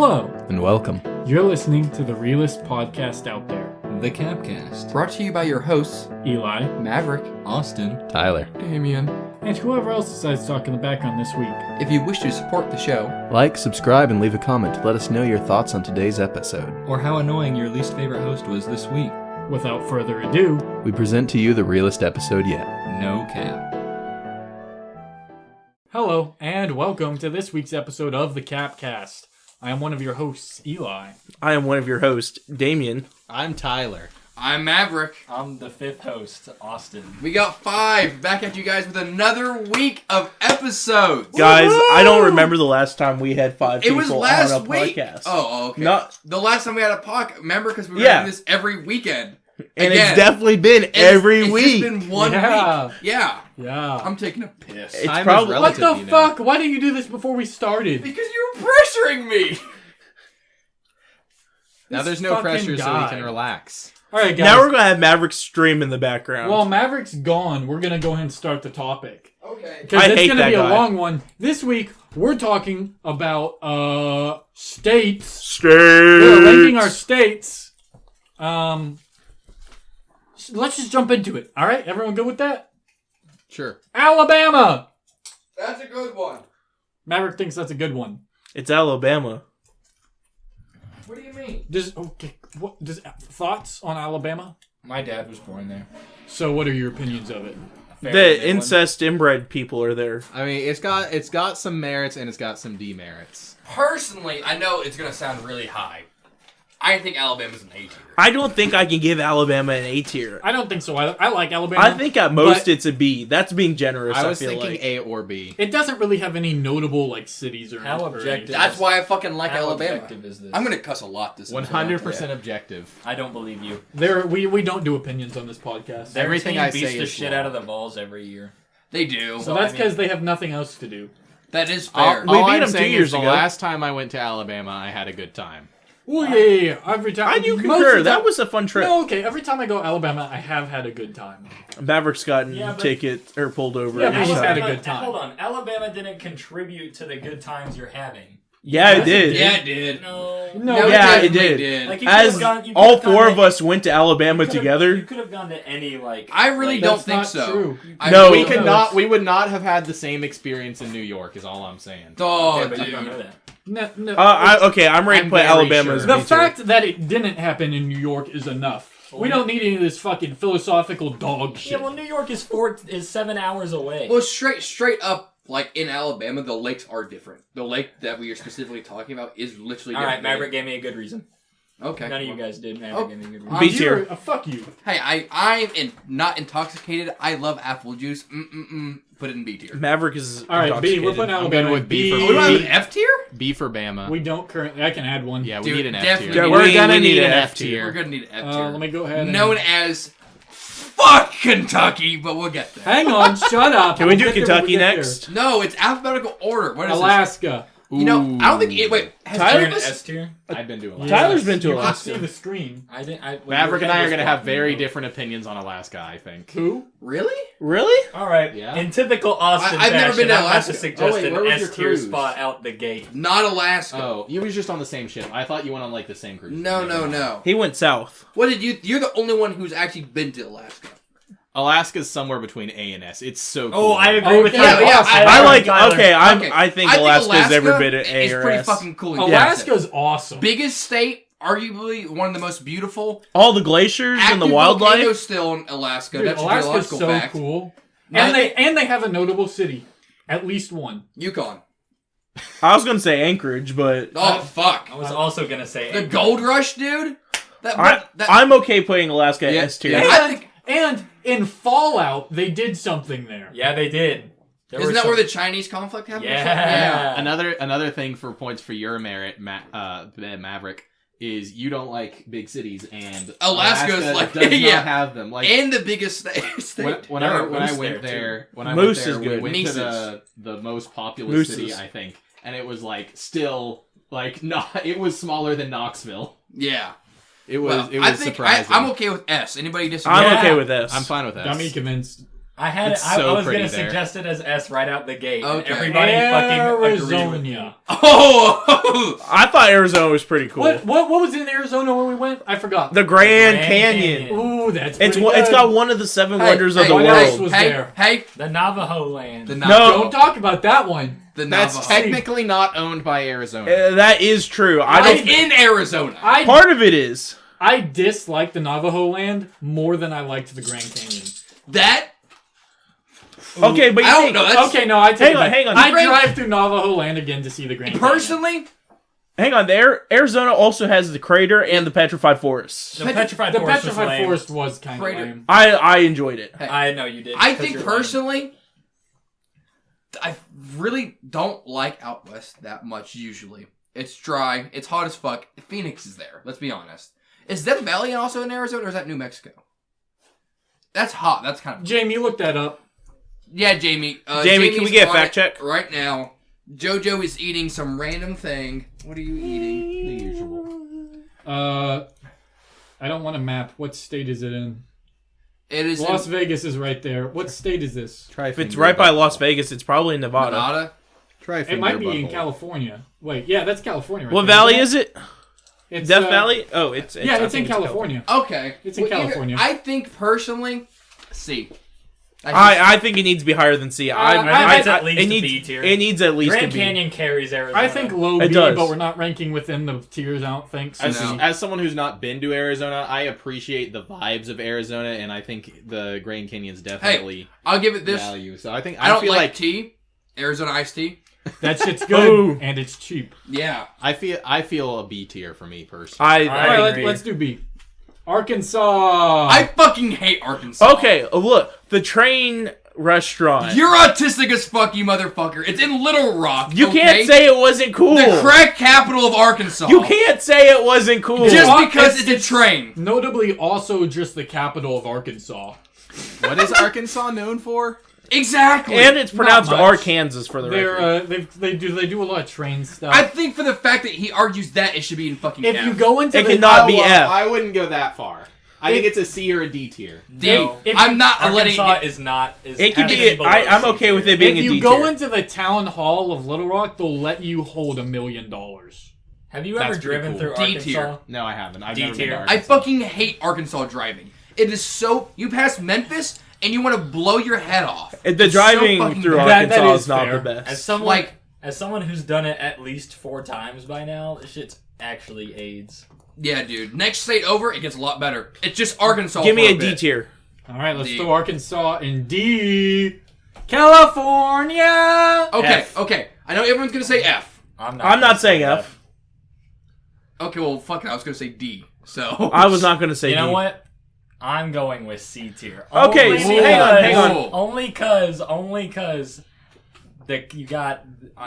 Hello, and welcome. You're listening to the realest podcast out there, The C.A.P.Cast. Brought to you by your hosts, Eli, Maverick, Austin. Tyler. Damien. and whoever else decides to talk in the background this week. If you wish to support the show, Like, subscribe, and leave a comment to let us know your thoughts on today's episode. Or how annoying your least favorite host was this week. Without further ado, We present to you the realest episode yet. No cap. hello and welcome to this week's episode of the C.A.P.Cast. I am one of your hosts, Eli. I am one of your hosts, Damien. I'm Tyler. I'm Maverick. I'm the fifth host, Austin. We got 5 back at you guys with another week of episodes. Guys, I don't remember the last time we had 5 It people was last on a week. podcast. Oh, okay. Not- the last time we had a podcast, remember? Because we were Yeah. doing this every weekend. And Again. it's definitely been It's- every week. It's been one Yeah. week. Yeah. Yeah. I'm taking a piss. It's Time is probably What the relative, you know. fuck? Why didn't you do this before we started? Because you were pressuring me. Now This there's no fucking pressure, so guy. we can relax. Alright, guys. now we're gonna have Maverick stream in the background. While Maverick's gone, we're going to go ahead and start the topic. Okay. Because I it's hate going to that be a guy. long one. This week, we're talking about states. States. We're ranking our states. Let's just jump into it. All right, everyone good with that? Sure. Alabama. That's a good one. Maverick thinks that's a good one. It's Alabama. What do you mean? Thoughts on Alabama? My dad was born there. So, what are your opinions of it? The incest inbred people are there. I mean, it's got some merits and it's got some demerits. Personally, I know it's going to sound really high. I think Alabama's an A tier. I don't think I can give Alabama an A tier. I don't think so. I like Alabama. I think at most but it's a B. That's being generous. I was feel thinking like. A or B. it doesn't really have any notable like cities or How or objective? anything. That's why I fucking like How Alabama. objective is this? I'm going to cuss a lot this episode. 100% objective. I don't believe you. We don't do opinions on this podcast. Their Everything team I beats say the is shit wrong. out of the balls every year. They do. So that's because they have nothing else to do. That is fair. We beat I'm them 2 saying years is the ago. last time I went to Alabama, I had a good time. Oh yeah. Every time I do most concur. of the That time- was a fun trip. No, okay. Every time I go to Alabama, I have had a good time. Maverick's gotten Yeah, but- ticket or pulled over. Yeah, every but he's time. had a good time. Hold on. Alabama didn't contribute to the good times you're having. Yeah, it did. Yeah, it did. No. No, Yeah, it definitely did. Like, you As could've gone- you all could've gone 4 to- of us went to Alabama you could've- together. You could have gone to any, like... I really like, don't That's think not so. true. I No. really We could No, not. it's- We would not have had the same experience in New York. Is all I'm saying. Oh, Okay, but you don't know dude. that. No. I'm ready to I'm put very Alabama sure. as The B tier. fact that it didn't happen in New York is enough. We don't need any of this fucking philosophical dog Yeah, shit. well, New York is 7 hours away. Well, straight up, like in Alabama, the lakes are different. The lake that we are specifically talking about is literally All different. right, Maverick gave me a good reason. Okay. None of you guys did. Maverick Oh. gave me a good reason. B You're- tier. fuck you. Hey, I'm not intoxicated. I love apple juice. Put it in B tier. Maverick is All right, B. We're intoxicated. putting I'm Alabama good with in B for Oh, we don't have B. an F tier? B for Bama. We don't currently. I can add one. Yeah, we Dude, need an F definitely. tier. Yeah, We're we gonna need need an an F F We're tier. gonna need an F tier. Let me go ahead. Known as fuck Kentucky, but we'll get there. Hang on. Shut up. Can we do We'll get there when we Kentucky get there. next? No, it's alphabetical order. What is Alaska. this? You know, I don't think. Wait, has Tyler- You're in Travis- S tier? I've been to Alaska. Yeah. Tyler's been to You can Alaska. see the screen. I didn't. Maverick and I are going to have very different. different opinions on Alaska, I think. Who? Really? Really? All right. Yeah. In typical Austin I've never fashion, been to I'm about Alaska. to suggest Oh, wait, where an was your S tier cruise? spot out the gate. Not Alaska. Oh, you was just on the same ship. I thought you went on like the same cruise. No. He went south. What did you? You're the only one who's actually been to Alaska. Alaska's somewhere between A and S. It's so cool. Oh, I agree with Okay, Tyler. yeah, I like. Tyler. Okay, Okay. I think Alaska's ever been at A is or pretty S. fucking cool. in Alaska's awesome. biggest state, arguably one of the most beautiful. All the glaciers and the Active wildlife. volcanoes still in Alaska. Dude, That's a Alaska's geological so fact. cool. Not- And they have a notable city. At least one. Yukon. I was gonna say Anchorage, but Oh fuck! I was also gonna say The gold rush, dude. I'm okay putting Alaska Yeah, S tier. yeah. I think- And in Fallout, they did something there. Yeah, they did. There Isn't were that some- where the Chinese conflict happened? or something? Yeah. Another thing for points for your merit, Maverick, is you don't like big cities, and Alaska's Alaska like- does yeah. not have them. Like And the biggest state. when There I are when I moose went there, there, when I Moose went is there, good. we went Mooses. to the most populous Mooses. city, I think, and it was like still like not. It was smaller than Knoxville. Yeah. It was Well, it was I think surprising. I'm okay with S. Anybody disagree? I'm Yeah. okay with S. I'm fine with that. Got me convinced. I It's was so going pretty to there. suggest it as S right out the gate. And Okay. everybody fucking agreed with me. Arizona. Oh! I thought Arizona was pretty cool. What was in Arizona when we went? I forgot. The Grand, Grand Canyon. Canyon. Ooh, that's It's pretty it's good. got one of the 7 wonders of hey, the what world. else was hey, there? hey, The Navajo land. the No. Don't talk about that one. The That's Navajo. technically not owned by Arizona. That is true. It's in Arizona. Part of it is. I dislike the Navajo land more than I liked the Grand Canyon. That Okay, but you I don't think- know. That's, Okay, no, I take Hang it on, back. hang on. I Grand- drive through Navajo land again to see the Grand Canyon. personally, Hang on, Arizona also has the crater and the petrified forest. The petrified The forest was petrified lame. forest was kind of Crater. lame. I enjoyed it. I know you did. I 'cause think you're lame. personally, I really don't like out west that much. Usually, it's dry, it's hot as fuck. Phoenix is there. Let's be honest. Is Death Valley also in Arizona, or is that New Mexico? That's hot. That's kind of Jamie, you look that up. yeah, Jamie. Jamie, can we get a on fact it check? right now? JoJo is eating some random thing. What are you eating? The usual. I don't want a map. What state is it in? It is Las in Vegas is right there. What state is this? If it's right by Las Vegas, it's probably in Nevada. Nevada. It might be in California. Wait, yeah, that's California. Right What there, valley isn't is it? It's Death Valley? Oh, it's Yeah, I it's in think California. Okay, It's in either- California. I think personally, C. I think it needs to be higher than C. I think it's at least it a needs, B tier. It needs at least Grand a B. Canyon carries Arizona. I think low It B, does. but we're not ranking within the tiers. I don't think. So. As someone who's not been to Arizona, I appreciate the vibes of Arizona, and I think the Grand Canyon's definitely I'll give it this. value. So I think I don't feel like tea. Arizona iced tea. That shit's good Ooh. and it's cheap. Yeah. I feel a B tier for me personally. I All right, agree. let's do B. Arkansas. I fucking hate Arkansas. Okay, look, the train restaurant. You're autistic as fuck, you motherfucker. It's in Little Rock. You okay? can't say it wasn't cool. the crack capital of Arkansas. You can't say it wasn't cool. Just Well, because it's a train. Notably, also just the capital of Arkansas. What is Arkansas known for? Exactly. And it's pronounced much. Arkansas for the They're record. they do a lot of train stuff. I think for the fact that he argues that, it should be in fucking if F. you go into It the cannot be F. I wouldn't go that far. I think it's a C or a D tier. No. I'm not letting Arkansas it. is not. Is It could has to be. below I'm C okay with tier. it being if a you D go tier. into the town hall of Little Rock, they'll let you hold $1 million. Have you That's ever pretty driven cool. through D Arkansas? tier. No, I haven't. I've D never been tier. to I Arkansas. fucking hate Arkansas driving. It is so. You pass Memphis and you want to blow your head off. The It's driving so fucking through bad. That Arkansas is is not fair. the best. As someone who's done it at least 4 times by now, this shit's actually AIDS. Yeah, dude. Next state over, it gets a lot better. It's just Arkansas. Give me for a D bit. tier. All right, let's D. throw Arkansas in D. California. Okay, F. okay. I know everyone's gonna say F. I'm not saying F. Okay, well, fuck it. I was gonna say D. So I was not going to say You D. know what? I'm going with C tier. Okay, Only hang on. Whoa. Only cause you got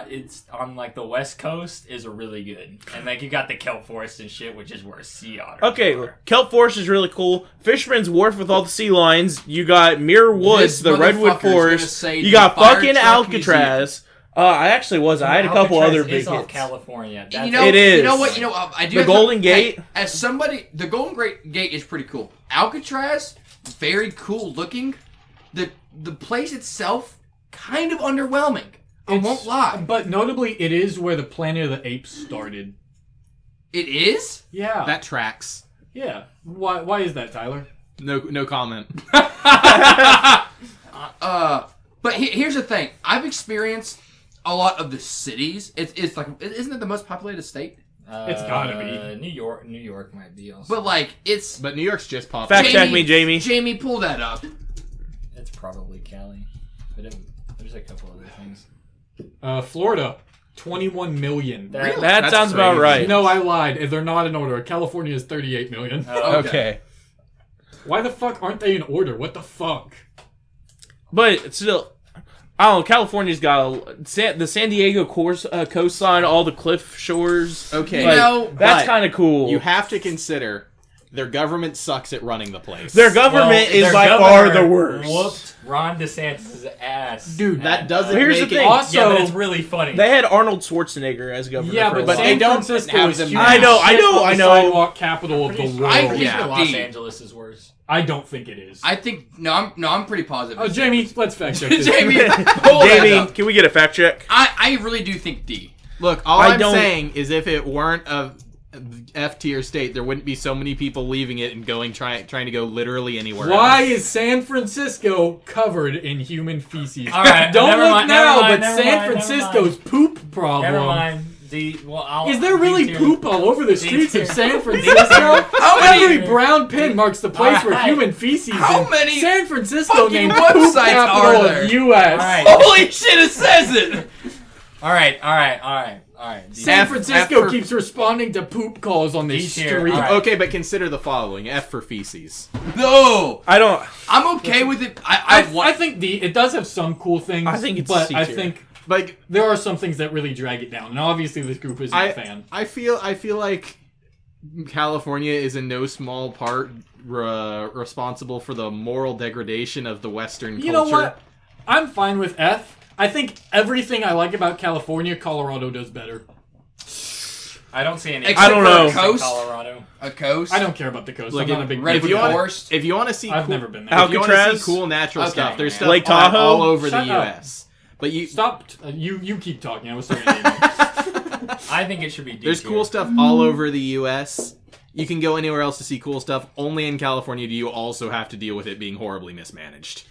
it's on like the West Coast is really good, and like you got the kelp forest and shit, which is where sea otters Okay, are. Kelp Forest is really cool. Fisherman's Wharf with all the sea lions. You got Mirror Woods, This the Redwood motherfucker's gonna Forest. say You the got Fire fucking Truck Alcatraz. I actually was. I had a couple Alcatraz other big is off hits. California. And That's you know, It is. You know what? You know, I do. The have to- Golden Gate? Hey, as somebody, the Golden Gate is pretty cool. Alcatraz, very cool looking. The place itself, kind of underwhelming. I won't lie. But notably, it is where the Planet of the Apes started. It is. Yeah. That tracks. Yeah. Why is that, Tyler? No comment. But here's the thing. I've experienced a lot of the cities. It's like, isn't it the most populated state? It's gotta be. New York might be also. But like, it's. But New York's just popped. Fact check me, Jamie. Jamie, pull that up. It's probably Cali. But there's a couple other things. Florida, 21 million. That- That That's sounds about crazy. right. No, I lied. They're not in order. California is 38 million. Okay. Why the fuck aren't they in order? What the fuck? But it's still, I don't know, California's got the San Diego coastline, all the cliff shores. Okay. You know, That's but kind of cool. You have to consider Their government sucks at running the place. Their government is their by governor far the worst. Whooped Ron DeSantis' ass. Dude, that doesn't Here's the make it. thing. Also, Yeah, but it's really funny. They had Arnold Schwarzenegger as governor. yeah, for a but while. they San don't Francisco have is them huge. now. I know. The sidewalk capital of the Pretty world. sure- I- pretty sure Los D. Angeles is worse. I don't think it is. I think I'm pretty positive. Oh, Jamie, let's fact check this. Jamie, hold that Jamie, up. can we get a fact check? I really do think D. Look, all I I'm don't- saying is if it weren't a F tier state, there wouldn't be so many people leaving it and trying to go literally anywhere. Why else. is San Francisco covered in human feces? All right, Don't never look mind, now, never mind, but never San mind, never Francisco's poop problem. Never mind. Is there really D-tier. poop all over the streets of D-tier. San Francisco? How many- Every brown pin marks the place where Alright. human feces. How in many San Francisco fucking named websites poop capital are there? of U.S. Alright. Holy shit! It says it. All right. San F Francisco for- keeps responding to poop calls on the D-tier, street. alright. Okay, but consider the following: F for feces. No, I don't. I'm okay with it. I I think it does have some cool things. I think it's but C I tier. think Like there are some things that really drag it down. And obviously, this group isn't a fan. I feel like California is in no small part responsible for the moral degradation of the Western culture. You know what? I'm fine with F. I think everything I like about California, Colorado does better. I don't see any. Except I don't for know. a coast. Colorado. A coast. I don't care about the coast. Look, I'm not a big ready if for you the want, forest. if you want to see, I've cool, never been there. If you want to see Alcatraz? cool natural Okay, stuff, there's man. stuff Lake Tahoe? all over Shut the up. U.S. But you Stop. You keep talking. I was starting to name it. I think it should be D. there's tier. cool stuff all over the U.S. You can go anywhere else to see cool stuff. Only in California do you also have to deal with it being horribly mismanaged.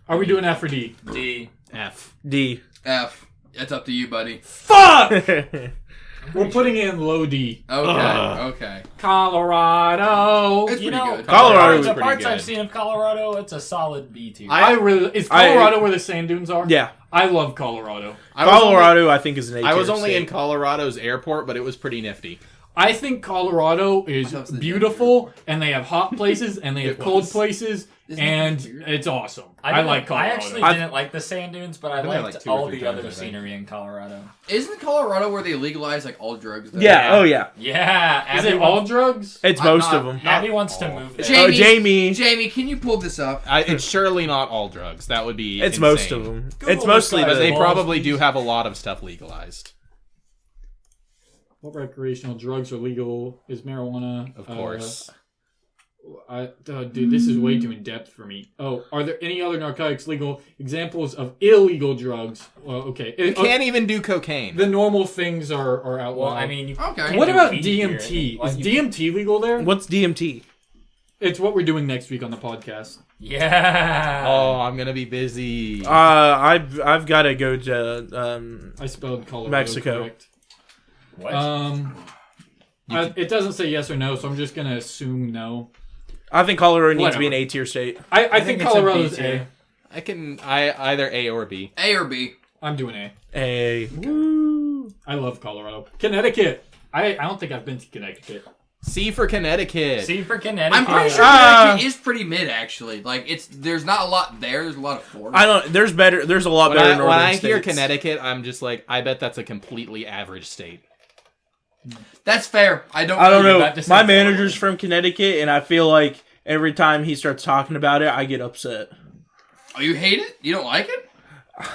Are we doing F or D? D. F. D. F. It's up to you, buddy. Fuck. We're putting in low D. Okay. Okay. Colorado. It's You pretty know, good. Colorado is the pretty parts good. I've seen of Colorado, it's a solid B tier. Is Colorado where the sand dunes are? Yeah, I love Colorado. Colorado. I think is an A. I was tier only in state. Colorado's airport, but it was pretty nifty. I think Colorado is That was the beautiful, and they have hot places, and they have It cold was. places, Isn't it and weird? it's awesome. I didn't- like Colorado. I actually I've- didn't like the sand dunes, but I been there liked like 2 or all 3 the times, other I think. scenery in Colorado. Isn't Colorado where they legalize like all drugs? There? Yeah. Oh yeah. Yeah. Is it all drugs? It's I'm most not- of them. Abby wants to move there. Jamie, Jamie. Jamie, can you pull this up? It's surely not all drugs. That would be It's insane. most of them. Google It's mostly this But guy. they the. Balls, probably do please. have a lot of stuff legalized. What recreational drugs are legal? Is marijuana? Of course. Dude, this is way too in depth for me. Oh, are there any other narcotics legal? Examples of illegal drugs? Well, okay. You can't even do cocaine. The normal things are outlawed. Well, I mean, you Okay. can't what do about weed here. DMT? Like, Is you- DMT legal there? What's DMT? It's what we're doing next week on the podcast. Yeah. Oh, I'm gonna be busy. I've got to go to I spelled Colorado Mexico. correct. What? It doesn't say yes or no, so I'm just gonna assume no. I think Colorado needs to be an Whatever. A tier state. I think it's a Colorado's B tier. A. Either A or B. A or B? I'm doing A. A. I love Colorado. Connecticut. I don't think I've been to Connecticut. C for Connecticut. C for Connecticut. I'm pretty sure Connecticut is pretty mid actually. Like there's not a lot there. There's a lot of Florida. I don't. There's a lot When better. I northern hear states. Connecticut, I'm just like, I bet that's a completely average state. That's fair. I don't I don't really- know. about to say My Florida. manager's from Connecticut, and I feel like every time he starts talking about it, I get upset. Oh, you hate it? You don't like it?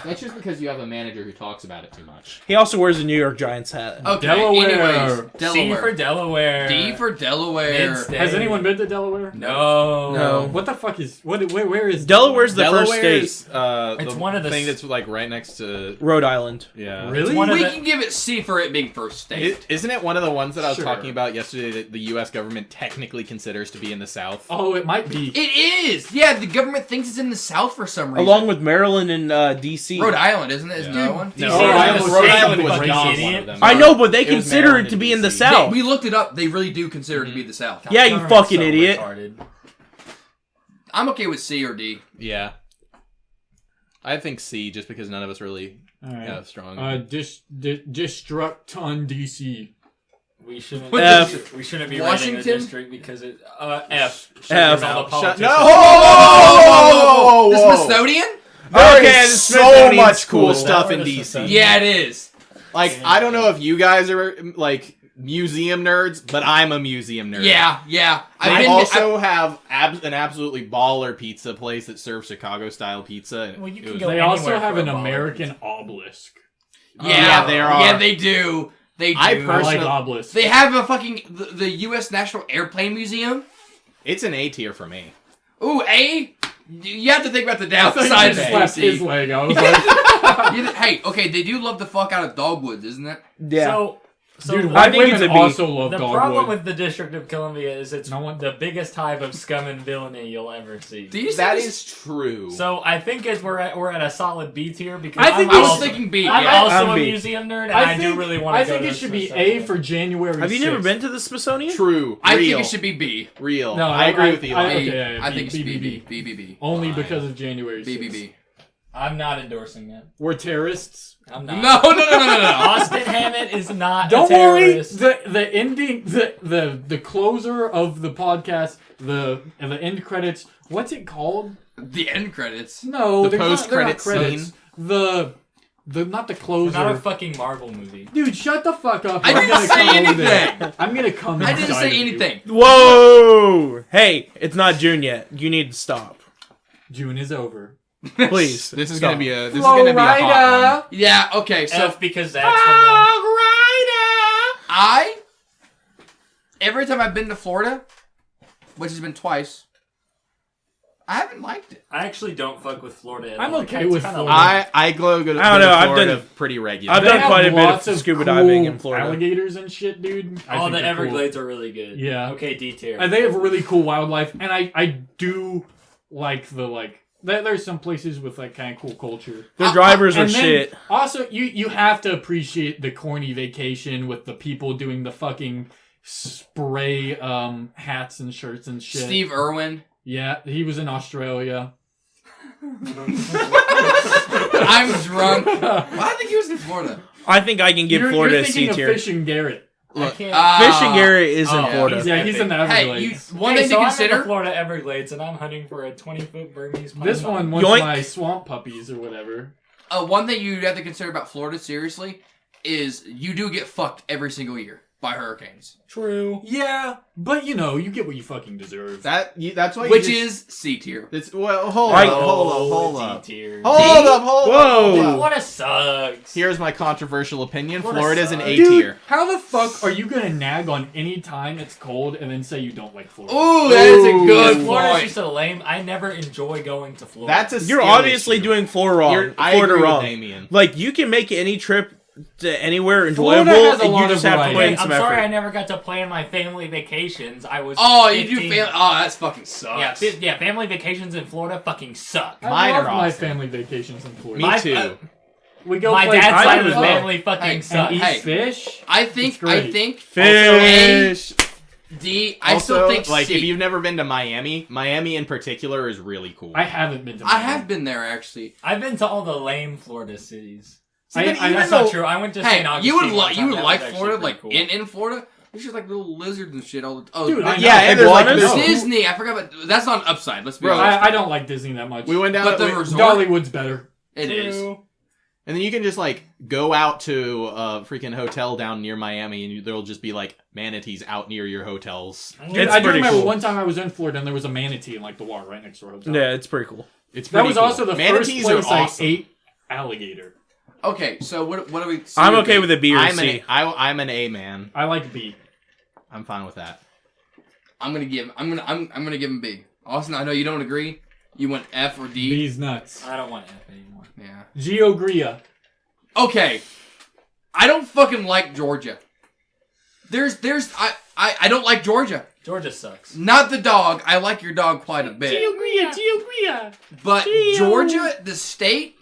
That's just because you have a manager who talks about it too much. He also wears a New York Giants hat. Okay. Delaware. Anyways, C Delaware. for Delaware. D for Delaware. Mid-state. Has anyone been to Delaware? No. No. What the fuck is where is Delaware's the first Delaware's, state. It's one of the thing s- that's like right next to. Rhode Island. Yeah. Really? one of We the- can give it C for it being first state. Isn't it one of the ones that I was Sure. talking about yesterday that the U.S. government technically considers to be in the South? Oh, it might be. It is. Yeah, the government thinks it's in the South for some reason. Along with Maryland and D.C. Rhode Island, isn't it? Isn't that one? No, DC Rhode Island- Rhode State, Island you was fucking not one idiot. of them. I know, but they It was consider Maryland it to and be in the DC. South. We looked it up. They really do consider it to be the South. Yeah, you Government's fucking so idiot. retarded. I'm okay with C or D. Yeah. I think C, just because none of us really All right. have strong. Destructon DC. We shouldn't. F. We shouldn't be rating the Washington? district because it. F. F. All the Shut- politicians. no! Oh! The whoa. Smithsonian? There Okay, is the so Smithsonian's much cool cool. stuff in That was DC. Smithsonian. Yeah, it is. Like, I don't know if you guys are like museum nerds, but I'm a museum nerd. Yeah. They also have an absolutely baller pizza place that serves Chicago-style pizza. And Well, you it can was- go They also anywhere have for an a baller American obelisk. Yeah, there are. Yeah, they do. They do. I I like Personally- obelisks. They have a fucking the U.S. National Airplane Museum. It's an A tier for me. Ooh, A. You have to think about the I thought downside you of just slapped A. his leg. I was like, Hey, okay, they do love the fuck out of dogwoods, isn't it? Yeah. So dude, I white think it's women a B. also love the dogwood. problem with the District of Columbia is it's No one- the biggest hive of scum and villainy you'll ever see. Do you see That this? is true. So I think we're at a solid B tier because I think I'm we I was also, thinking B. I'm Yeah. also I'm a B. museum nerd, and I do really want to I go think to it should be Smithsonian. A for January. Have you never 6th. been to the Smithsonian? True. I Real. think it should be B. Real. No, I agree with you. I- B. okay, yeah, I B, think it should B, be B. B. B. Only Fine. because of January 6th. B. I'm not endorsing that. We're terrorists. I'm not. No. Austin Hammett is not Don't a worry. terrorist. The ending, the closer of the podcast, the end credits. What's it called? The end credits. No, The they're not post-credit credits. scene. The not the It's closer. not a fucking Marvel movie. Dude, shut the fuck up. I or I'm didn't gonna say come over there. anything. I'm gonna come. I didn't inside say of you. anything. Whoa! Hey, it's not June yet. You need to stop. June is over. Please. This is stop. gonna be a hot one. Yeah. Okay. So F because Zach's from every time I've been to Florida, which has been twice, I haven't liked it. I actually don't fuck with Florida at I'm all. okay It's with kinda Florida. lame. I go to I don't know, I've Florida done- pretty regularly. I've They done have quite a bit lots of scuba cool diving in Florida. alligators and shit, dude. I Oh, think the they're cool. Everglades are really good. Yeah. Okay, D tier. And they have really cool wildlife, and I do like there's some places with like kind of cool culture. Their drivers are And then, shit. Also, you have to appreciate the corny vacation with the people doing the fucking spray hats and shirts and shit. Steve Irwin. Yeah, he was in Australia. I'm drunk. Well, I think he was in Florida. I think I can give Florida you're a C thinking of tier. Fish and Garrett. I can't. Fish and Garrett is in Oh, Florida. Yeah, he's in the Hey, Everglades. one Hey, thing so to I'm in the consider. Florida Everglades, and I'm hunting for a 20-foot Burmese python. This one wants Yoink. my swamp puppies or whatever. One thing you have to consider about Florida, seriously, is you do get fucked every single year by hurricanes, True. Yeah, but you know, you get what you fucking deserve. That's why. which is C tier. It's well. Hold Right. up. Hold D up. tier. Hold up. Hold Whoa. up. Florida sucks. Here's my controversial opinion. Florida Florida's an sucks. A Dude, tier. how the fuck are you gonna nag on any time it's cold and then say you don't like Florida? Ooh, that is a good Florida's point. just a lame. I never enjoy going to Florida. That's a You're skill obviously issue. doing Florida wrong. I Florida agree wrong. with Damien. Like, you can make any trip to anywhere Florida enjoyable, has a and lot you just of have to variety. put in I'm some sorry I effort. never got to plan my family vacations. I was. Oh, you 15. do fail. Oh, that's fucking sucks. Yeah, family vacations in Florida fucking suck. I Mine love are my awesome. family vacations in Florida. Me My- too. We go My play dad's I side do of the as well. family fucking Hey, and sucks. eat Hey. fish. I It's think. great. Fish. D. I Also, still think like C. if you've never been to Miami in particular is really cool. I haven't been to. I Miami. have been there actually. I've been to all the lame Florida cities. I- but I- even That's though- not true. I went to Hey, St. Augustine. you would one like time. That was like actually Florida, pretty like cool. in Florida. There's just like little lizards and shit all the. Oh, Dude, I know. yeah, and there's like Iguanas? this- Disney. I forgot about that's not upside. Let's be Bro, honest. I don't like Disney that much. we went down. But the we- resort- Dollywood's better. It is. And then you can just like go out to a freaking hotel down near Miami, and there'll just be like manatees out near your hotels. Dude, It's I do pretty remember cool. one time I was in Florida and there was a manatee in like the water right next to our hotel. Yeah, it's pretty cool. It's That pretty was cool. also the Manatees first place are awesome. I ate alligator. Okay, so what are we? I'm okay with a B or I'm C. I'm an A man. I like B. I'm fine with that. I'm gonna give him B. Austin, I know you don't agree. You want F or D? B's nuts. I don't want F anymore. Yeah. Geogria. Okay. I don't fucking like Georgia. I don't like Georgia. Georgia sucks. Not the dog. I like your dog quite a bit. Geogria. But Georgia, the state,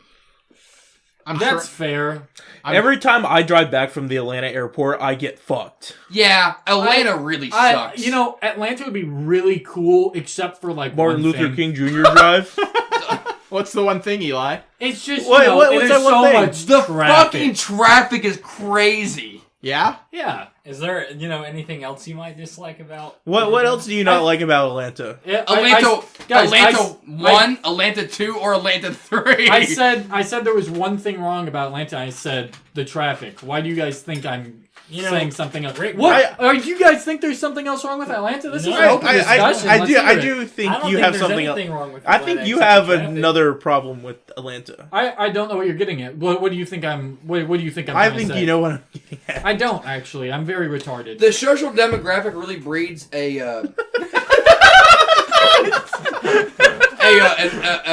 That's fair. Every time I drive back from the Atlanta airport, I get fucked. yeah, Atlanta really sucks. You know, Atlanta would be really cool except for like Martin one Luther thing. King Jr. Drive. What's the one thing, Eli? It's just What- you know, what's there's that one so thing? much the traffic. fucking traffic is crazy. Yeah? Yeah. Is there, anything else you might dislike about? What else do you not like about Atlanta? Yeah, Atlanta, guys, Atlanta I- 1, Atlanta 2, or Atlanta 3. I said there was one thing wrong about Atlanta. I said the traffic. Why do you guys think I'm saying something else. Rick- What? You guys think there's something else wrong with Atlanta? This is No. an open discussion. I Let's do. hear I it. do think I don't you think have there's something else. anything wrong with I Atlanta think you except have the traffic. another problem with Atlanta. I don't know what you're getting at. What do you think I'm? What do you think I'm? I trying to think say? you know what I'm getting at. I don't actually. I'm very retarded. The social demographic really breeds a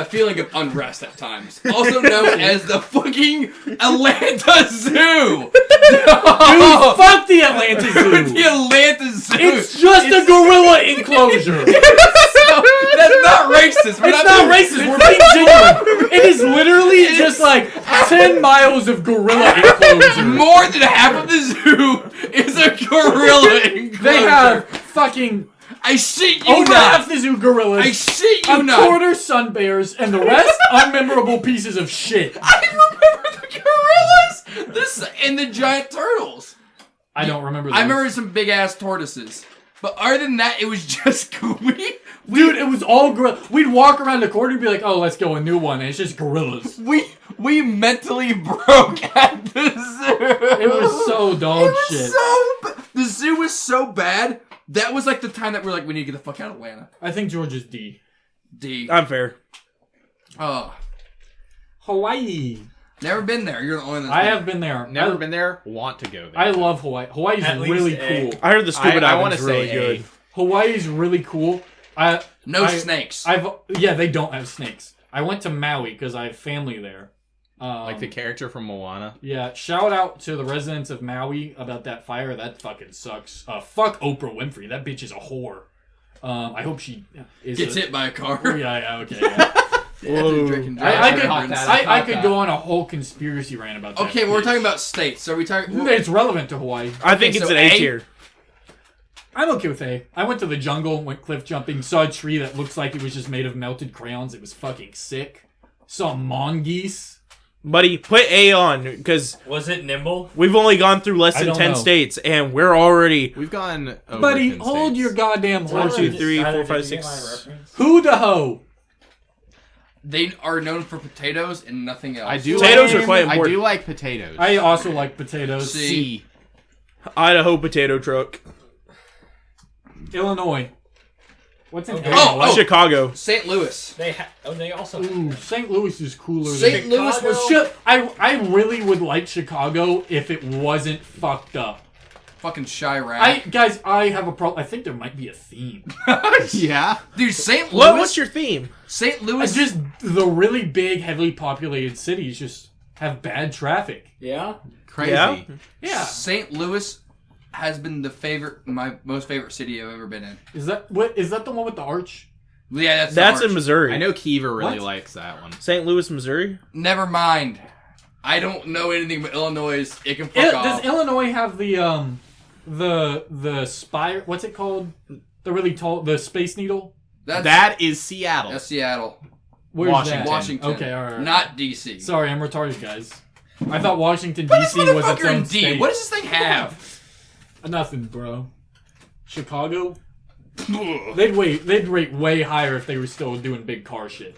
feeling of unrest at times, also known as the fucking Atlanta Zoo. Dude, fuck the Atlanta Zoo. The Atlanta Zoo. It's just a gorilla enclosure. That's not racist. It's not racist. We're being genuine. It is literally just like 10 miles of gorilla enclosure. More than half of the zoo is a gorilla enclosure. They have fucking I shit you over not. half the zoo gorillas. I shit you a not. quarter sun bears, and the rest unmemorable pieces of shit. I remember the gorillas. And the giant turtles. I don't remember. I Those. remember some big ass tortoises. But other than that, it was just Dude, it was all gorilla. We'd walk around the corner and be like, "Oh, let's go a new one," and it's just gorillas. we mentally broke at the zoo. It was so dog shit. The zoo was so bad. That was like the time that we're like, we need to get the fuck out of Atlanta. I think Georgia's D. I'm fair. Oh, Hawaii. never been there. You're the only one that's I been have been there. Never been there. Want to go there. I love Hawaii. Hawaii's At least really A. cool. I heard the scuba I wanna diving's say really A. good. Hawaii's really cool. No snakes. Yeah, they don't have snakes. I went to Maui because I have family there. Like the character from Moana. Yeah, shout out to the residents of Maui about that fire. That fucking sucks. Fuck Oprah Winfrey. That bitch is a whore. I hope she is Gets hit by a car. Yeah, okay. Yeah. Whoa. I could go on a whole conspiracy rant about that. Okay, well, we're bitch. talking about states. So are we talking? It's relevant to Hawaii. I think Okay, it's so an A A? tier. I'm okay with A. I went to the jungle, went cliff jumping, saw a tree that looks like it was just made of melted crayons. It was fucking sick. Saw mongoose. Buddy, put A on, because Was it nimble? we've only gone through less I than don't 10 know. states, and we're already... We've gone over Buddy, 10 hold states. your goddamn 1, horses. 2, 3, 4, Tyler, 5, did you get my 6. reference? Who the hoe? They are known for potatoes and nothing else. I do Potatoes like, are quite I important. do like potatoes. I also like potatoes. See. Idaho potato truck. Illinois. What's in Okay. Illinois? Oh. Chicago. St. Louis. They also. Ooh, St. Louis is cooler St. than Louis was Chicago. I really would like Chicago if it wasn't fucked up. fucking Chirac. I have a problem. I think there might be a theme. Yeah. Dude, St. Louis. What's your theme? St. Louis? It's just the really big, heavily populated cities just have bad traffic. Yeah. Crazy. Yeah? Yeah. St. Louis has been my most favorite city I've ever been in. Is that the one with the arch? Yeah, that's That's the in arch. Missouri. I know Kiever really What? likes that one. St. Louis, Missouri? Never mind. I don't know anything but Illinois. It can fuck off. Does Illinois have the spire? What's it called? The really tall, the Space Needle. That is Seattle. That's Seattle. Where's Washington. that? Washington. Okay, all right. Not D.C. Sorry, I'm retarded, guys. I thought Washington Put this D.C. was its motherfucker own in D. state. What does this thing have? Nothing, bro. Chicago. They'd rate way higher if they were still doing big car shit.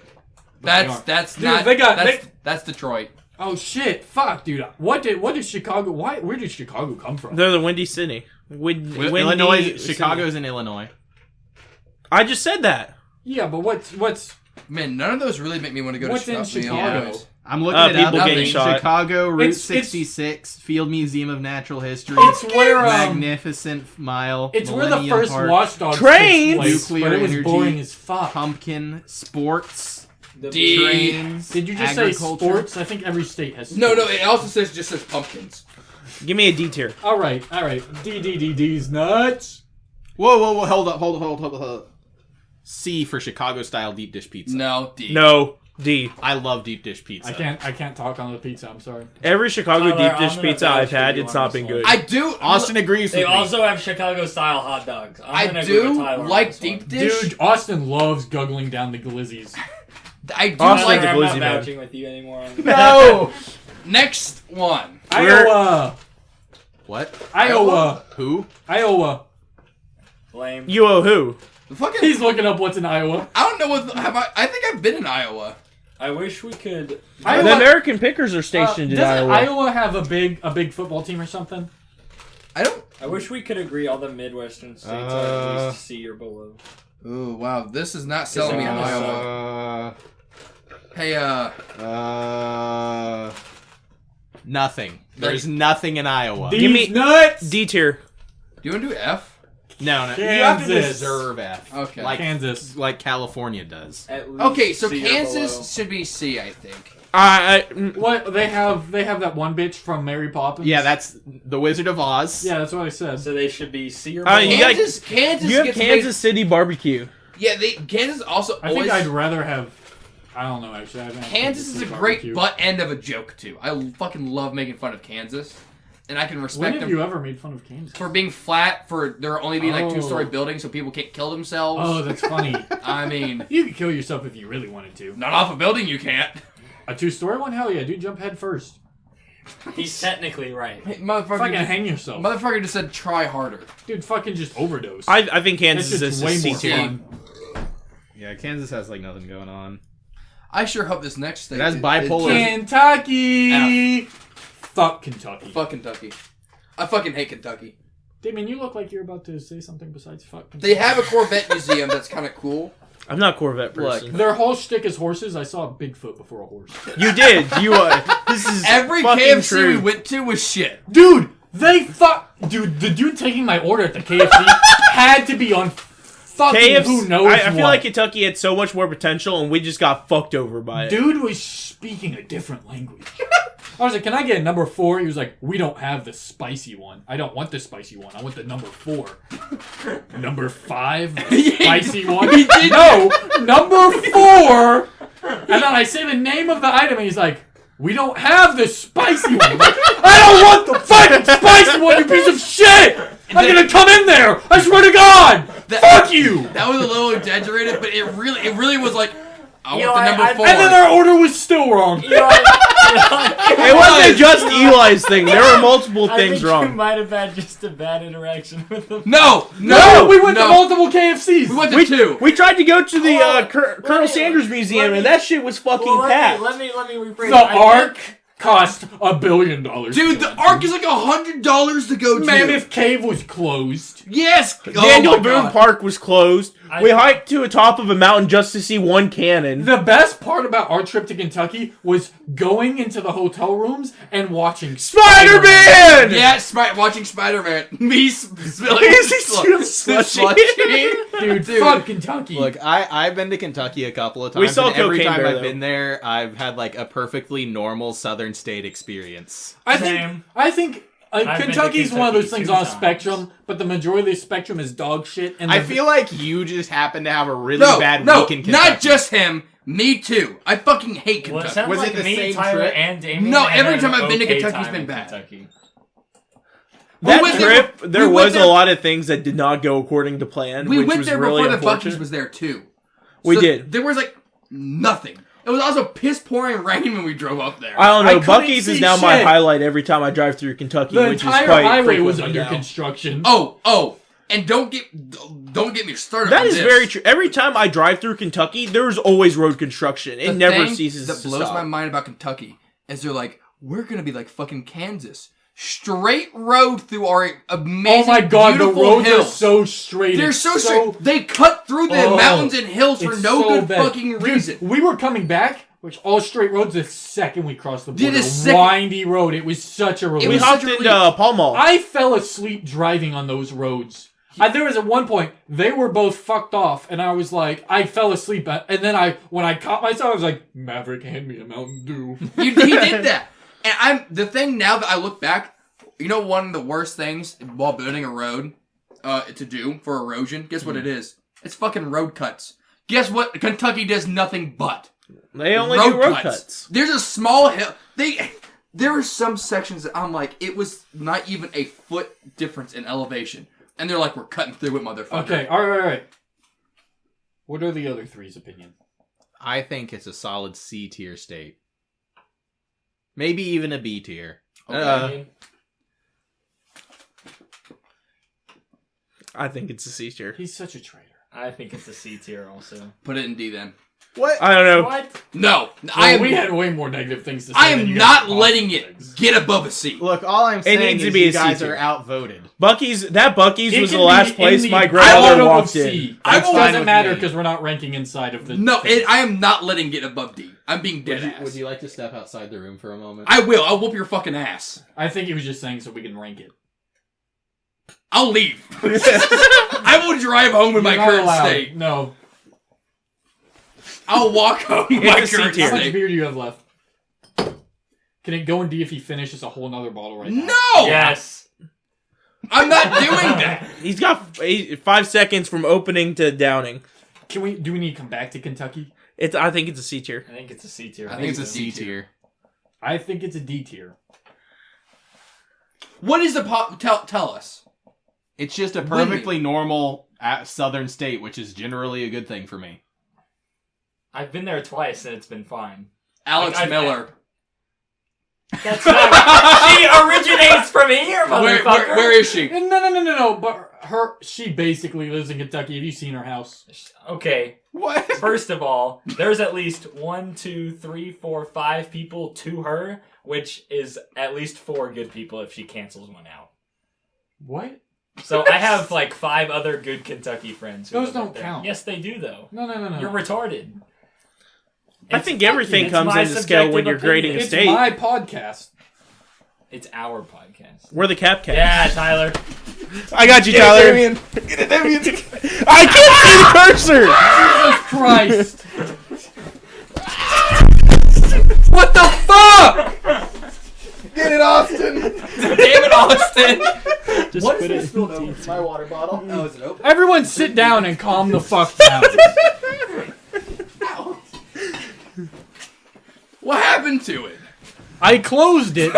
But they aren't. That's Dude, not. they got- that's Detroit. Oh shit! Fuck, dude. What did Chicago? Where did Chicago come from? They're the Windy City. Windy Illinois. City. Chicago's in Illinois. I just said that. Yeah, but what's Man, none of those really make me want to go What's to in Chicago. Chicago? I'm looking it up. people getting shot. Chicago Route It's- 66, Field Museum of Natural History. It's where Magnificent Mile. it's where the Millennium first Park, Watchdog Trains! takes place, Nuclear but it was energy, boring as fuck. Pumpkin, sports, D. trains. Did you just say agriculture. sports? I think every state has. No, Sports. it also just says pumpkins. Give me a D tier. All right. D's nuts. Whoa! Hold up. C for Chicago style deep dish pizza. No, D. No. D. I love deep dish pizza. I can't talk on the pizza. I'm sorry. Every Chicago Tyler, deep dish I'm gonna pizza vouch I've for had, you it's on not this been one. good. I do. Austin agrees They with me. also have Chicago style hot dogs. I'm I gonna agree with do Tyler on like this deep one. dish. Dude, Austin loves guggling down the glizzies. I do Austin like. the I'm Glizzy not man. vouching with you anymore. No. Next one. Iowa. What? Iowa. Who? Iowa. Lame. You owe who? The fucking. He's looking up what's in Iowa. I don't know what. I think I've been in Iowa. I wish we could. Iowa- The American Pickers are stationed in Doesn't Iowa. Iowa have a big football team or something? I wish we could agree all the Midwestern states are at least C or below. Ooh, wow. This is not selling me in Iowa. Hey, nothing. There's nothing in Iowa. Give me nuts. D tier. do you want to do F? No. You have to Kansas. deserve F. Okay. Like Kansas. like California does. At least Okay, so C or Kansas below. should be C, I think. What they have that one bitch from Mary Poppins. Yeah, that's the Wizard of Oz. Yeah, that's what I said. So they should be C or below. You got- Kansas You have gets Kansas City barbecue. Yeah, Kansas also I always... think I'd rather have. I don't know actually. I haven't had Kansas is a barbecue. great butt end of a joke, too. I fucking love making fun of Kansas. And I can When respect have them you ever made fun of Kansas? for being flat, for there only being like Oh. 2-story buildings so people can't kill themselves. Oh, that's funny. I mean, You could kill yourself if you really wanted to. not off a building you can't. A 2-story one? Hell yeah, dude, jump head first. He's technically right. Hey, motherfucker, Fucking hang yourself. motherfucker just said try harder. Dude, fucking just overdose. I think That's Kansas just is way a C more tier. fun. Yeah, Kansas has like nothing going on. I sure hope this next state It has bipolar- Kentucky! Fuck Kentucky. Fuck Kentucky. I fucking hate Kentucky. Damien, you look like you're about to say something besides fuck Kentucky. They have a Corvette museum that's kind of cool. I'm not a Corvette person. Their whole shtick is horses. I saw a Bigfoot before a horse. You did. You. This is Every fucking KFC true. we went to was shit. Dude, Dude, the dude taking my order at the KFC had to be on fucking KFC. who knows I feel what. like Kentucky had so much more potential, and we just got fucked over by it. Dude was speaking a different language. I was like, can I get a number 4? He was like, we don't have the spicy one. I don't want the spicy one. I want the number 4. Number 5? The spicy one? No! Number 4! And then I say the name of the item and he's like, we don't have the spicy one. I'm like, I don't want the fucking spicy one, you piece of shit! I'm gonna come in there! I swear to God! Fuck you! That was a little exaggerated, but it really was like, I You want know, the number 4. And then our order was still wrong. It wasn't just Eli's thing. There were multiple things I think you wrong. might have had just a bad interaction with them. No, We went to multiple KFCs. We went to 2. We tried to go to the Oh, Colonel Sanders Museum, and that shit was fucking Well, packed. let me rephrase The it. Ark cost $1 billion. Dude, the Ark is like $100 to go to. Mammoth Cave was closed. Yes! Daniel Oh my Boone God. Park was closed. We hiked to the top of a mountain just to see one cannon. The best part about our trip to Kentucky was going into the hotel rooms and watching Spider-Man! Yeah, watching Spider-Man. Me spilling Slushy. Dude, fuck Kentucky. Look, I've been to Kentucky a couple of times. We saw and every Cocaine time Bear, I've though. been there, I've had like a perfectly normal Southern state experience. I Same. think I've been to Kentucky's one of those Kentucky things 2 on a times. spectrum, but the majority of the spectrum is dog shit. And I feel like you just happen to have a really No, bad no, week in Kentucky. not just him. Me too. I fucking hate Well, it Kentucky. sounds Was it like the me, same Tyler, trip? and Damien. No, had every an time I've been to okay Kentucky's time been in bad. Kentucky. That We went there- trip, we there went was there- a lot of things that did not go according to plan, We which went was there really before the unfortunate. Buc-ee's was there too. We So did. There was like nothing. It was also piss pouring rain when we drove up there. I don't know. I couldn't Buc-ee's is see now my shit. highway every time I drive through Kentucky, the which is entire quite highway was frequently under now. construction. Oh, and don't get me started. That on is this. very true. Every time I drive through Kentucky, there's always road construction. It The never thing ceases that to blows stop. my mind about Kentucky is they're like, we're gonna be like fucking Kansas, straight road through our amazing, Oh my God, the beautiful roads hills. are so straight. They're It's so straight. They cut through the Oh, mountains and hills for It's no so good bad. fucking Dude, reason. we were coming back, which all straight roads. The second we crossed the Dude, border, the second- windy road. It was such a relief. We was hopped such a into relief. Pall Mall. I fell asleep driving on those roads. There was at one point they were both fucked off, and I was like, I fell asleep, and then when I caught myself, I was like, Maverick, hand me a Mountain Dew. He did that, and the thing now that I look back, you know, one of the worst things while building a road, to do for erosion. Guess what it is? It's fucking road cuts. Guess what? Kentucky does nothing but They only do road cuts. There's a small hill. There were some sections that I'm like, it was not even a foot difference in elevation. And they're like, we're cutting through it, motherfucker. Okay, all right. What are the other three's opinion? I think it's a solid C tier state. Maybe even a B tier. I think it's a C tier. He's such a traitor. I think it's a C tier also. Put it in D then. What? I don't know. What? No, We had way more negative things to say. I than am you guys not had letting positive it things. get above a C. Look, all I'm saying needs to is be you a C guys tier. are outvoted. Bucky's was the can last be in place the my bottom grandmother of walked C. in. I It will- doesn't matter me. because we're not ranking inside of the. No, thing. I am not letting it get above D. I'm being dead ass. Would you like to step outside the room for a moment? I will. I'll whoop your fucking ass. I think he was just saying so we can rank it. I'll leave. I will drive home in my You're not current allowed. state. No. I'll walk home in my It's a C current tier. How much state. beer do you have left? Can it go in D if he finishes a whole nother bottle right now? No! Yes. I'm not doing that. He's got 5 seconds from opening to downing. Do we need to come back to Kentucky? I think it's a C tier. I think it's a C tier. I I think it's a C tier. I think it's a D tier. What is the tell us? It's just a Win me. perfectly normal southern state, which is generally a good thing for me. I've been there twice and it's been fine. Alex Like, Miller. That's not. She originates from here, motherfucker. Where is she? No. But she basically lives in Kentucky. Have you seen her house? Okay. What? First of all, there's at least 1, 2, 3, 4, 5 people to her, which is at least 4 good people if she cancels one out. What? So I have like 5 other good Kentucky friends. Who Those live don't up there. count. Yes, they do though. No. You're retarded. I It's think everything it's comes my into scale when subjective you're grading a opinion. It's state. my podcast. It's our podcast. We're the C.A.P.Cast. Yeah, Tyler. I got you, Tyler. Get it, Damien. I can't see the cursor. Jesus Christ! What the fuck? Get it, Austin. Damn it, Austin. Just What put is it. this? My water bottle. Oh, is it open? Everyone sit down and calm the fuck down. What happened to it? I closed it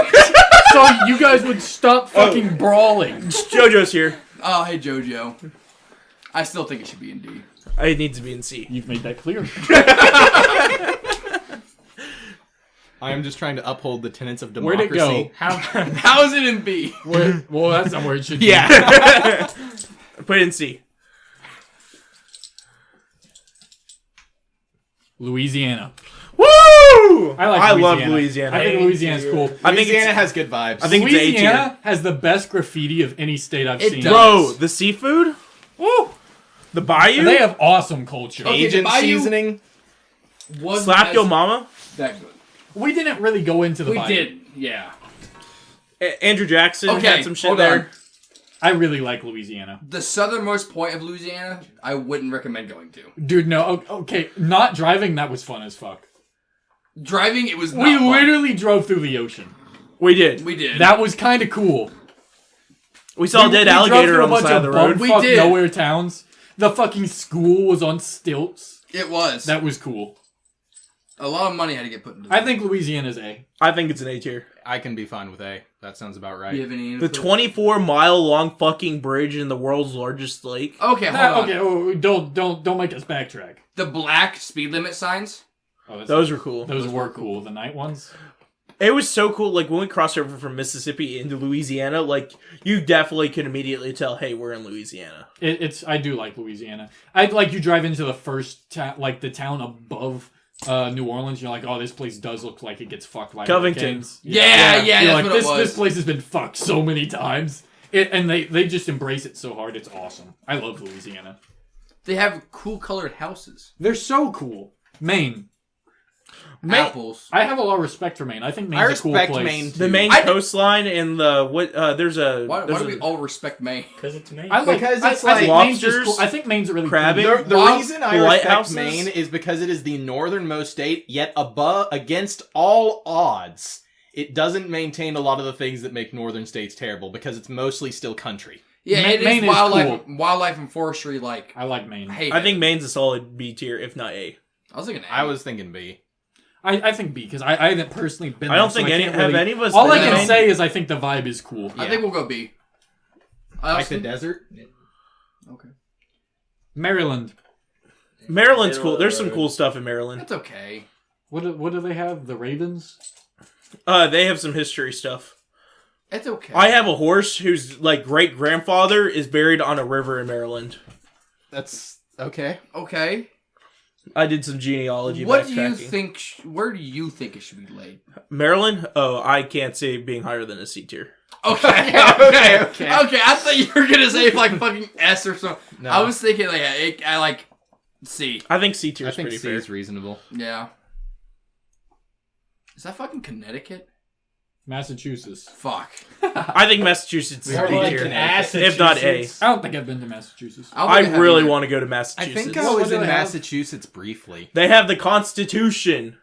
so you guys would stop fucking brawling. JoJo's here. Oh, hey, JoJo. I still think it should be in D. It needs to be in C. You've made that clear. I am just trying to uphold the tenets of Where'd democracy. it go? How? How is it in B? Well, that's not where it should be. Yeah. Put it in C. Louisiana. Woo! I love Louisiana. I think Louisiana's cool. I think Louisiana it's, has good vibes. I think it's A tier. Louisiana has the best graffiti of any state I've It seen. does. Bro, the seafood? Woo! The bayou? And they have awesome culture. Okay, Agent the Bayou- seasoning. Wasn't Slap as Yo Mama? that good. We didn't really go into the We Bible. did, yeah. Andrew Jackson Okay, had some shit hold there. on. I really like Louisiana. The southernmost point of Louisiana, I wouldn't recommend going to. Dude, no. Okay, not driving, that was fun as fuck. Driving, it was not We fun. literally drove through the ocean. We did. We did. That was kind of cool. We saw a dead We drove alligator through on the a bunch side of the road. We bumfuck did. nowhere towns. The fucking school was on stilts. It was. That was cool. A lot of money had to get put into I that. think Louisiana's A. I think it's an A tier. I can be fine with A. That sounds about right. Do you have any The input? 24-mile long fucking bridge in the world's largest lake. Okay, hold Nah, on. okay, oh, don't make us backtrack. The black speed limit signs. Oh, that's- Those were cool. those were cool. The night ones. It was so cool. Like, when we crossed over from Mississippi into Louisiana, like, you definitely could immediately tell, hey, we're in Louisiana. I do like Louisiana. I like you drive into the first the town above New Orleans. You're like, oh, this place does look like it gets fucked by Covington. hurricanes. Yeah, You're that's like, what this it was. this place has been fucked so many times. And they just embrace it so hard. It's awesome. I love Louisiana. They have cool colored houses. They're so cool. Maine. Apples. I have a lot of respect for Maine. I think Maine's I a cool respect place. Maine. The Maine I- coastline and the there's a Why there's do a- we all respect Maine? Because it's me. I like Because it's I think like Maine's just lobsters, cool. I think Maine's really crabbing. cool. The Wow. reason I Lighthouses? respect Maine is because it is the northernmost state, yet above against all odds, it doesn't maintain a lot of the things that make northern states terrible because it's mostly still country. Yeah, it Maine is is wildlife and forestry. Like, I like Maine. I hate I it. think Maine's a solid B tier, if not A. I was thinking A. I was thinking B. I think B because I haven't personally been. I don't there, think so any can't have really- any of us. All I been can to say is I think the vibe is cool. I think we'll go B. Like the desert? Okay. Maryland. Maryland's cool. There's some cool stuff in Maryland. That's okay. What do they have? The Ravens. They have some history stuff. It's okay. I have a horse whose like great grandfather is buried on a river in Maryland. That's Okay. Okay. I did some genealogy. What do you backtracking. think? Where do you think it should be laid? Maryland? Oh, I can't see it being higher than a C tier. Okay. Okay. I thought you were gonna say like fucking S or something. No. I was thinking like I like C. I think C tier I is think pretty C fair. is reasonable. Yeah. Is that fucking Connecticut? Massachusetts. Fuck. I think Massachusetts is More B like tier. an If not A. I don't think I've been to Massachusetts. I don't think really have want to go to I Massachusetts. think I What was do in they have? Massachusetts briefly. They have the Constitution.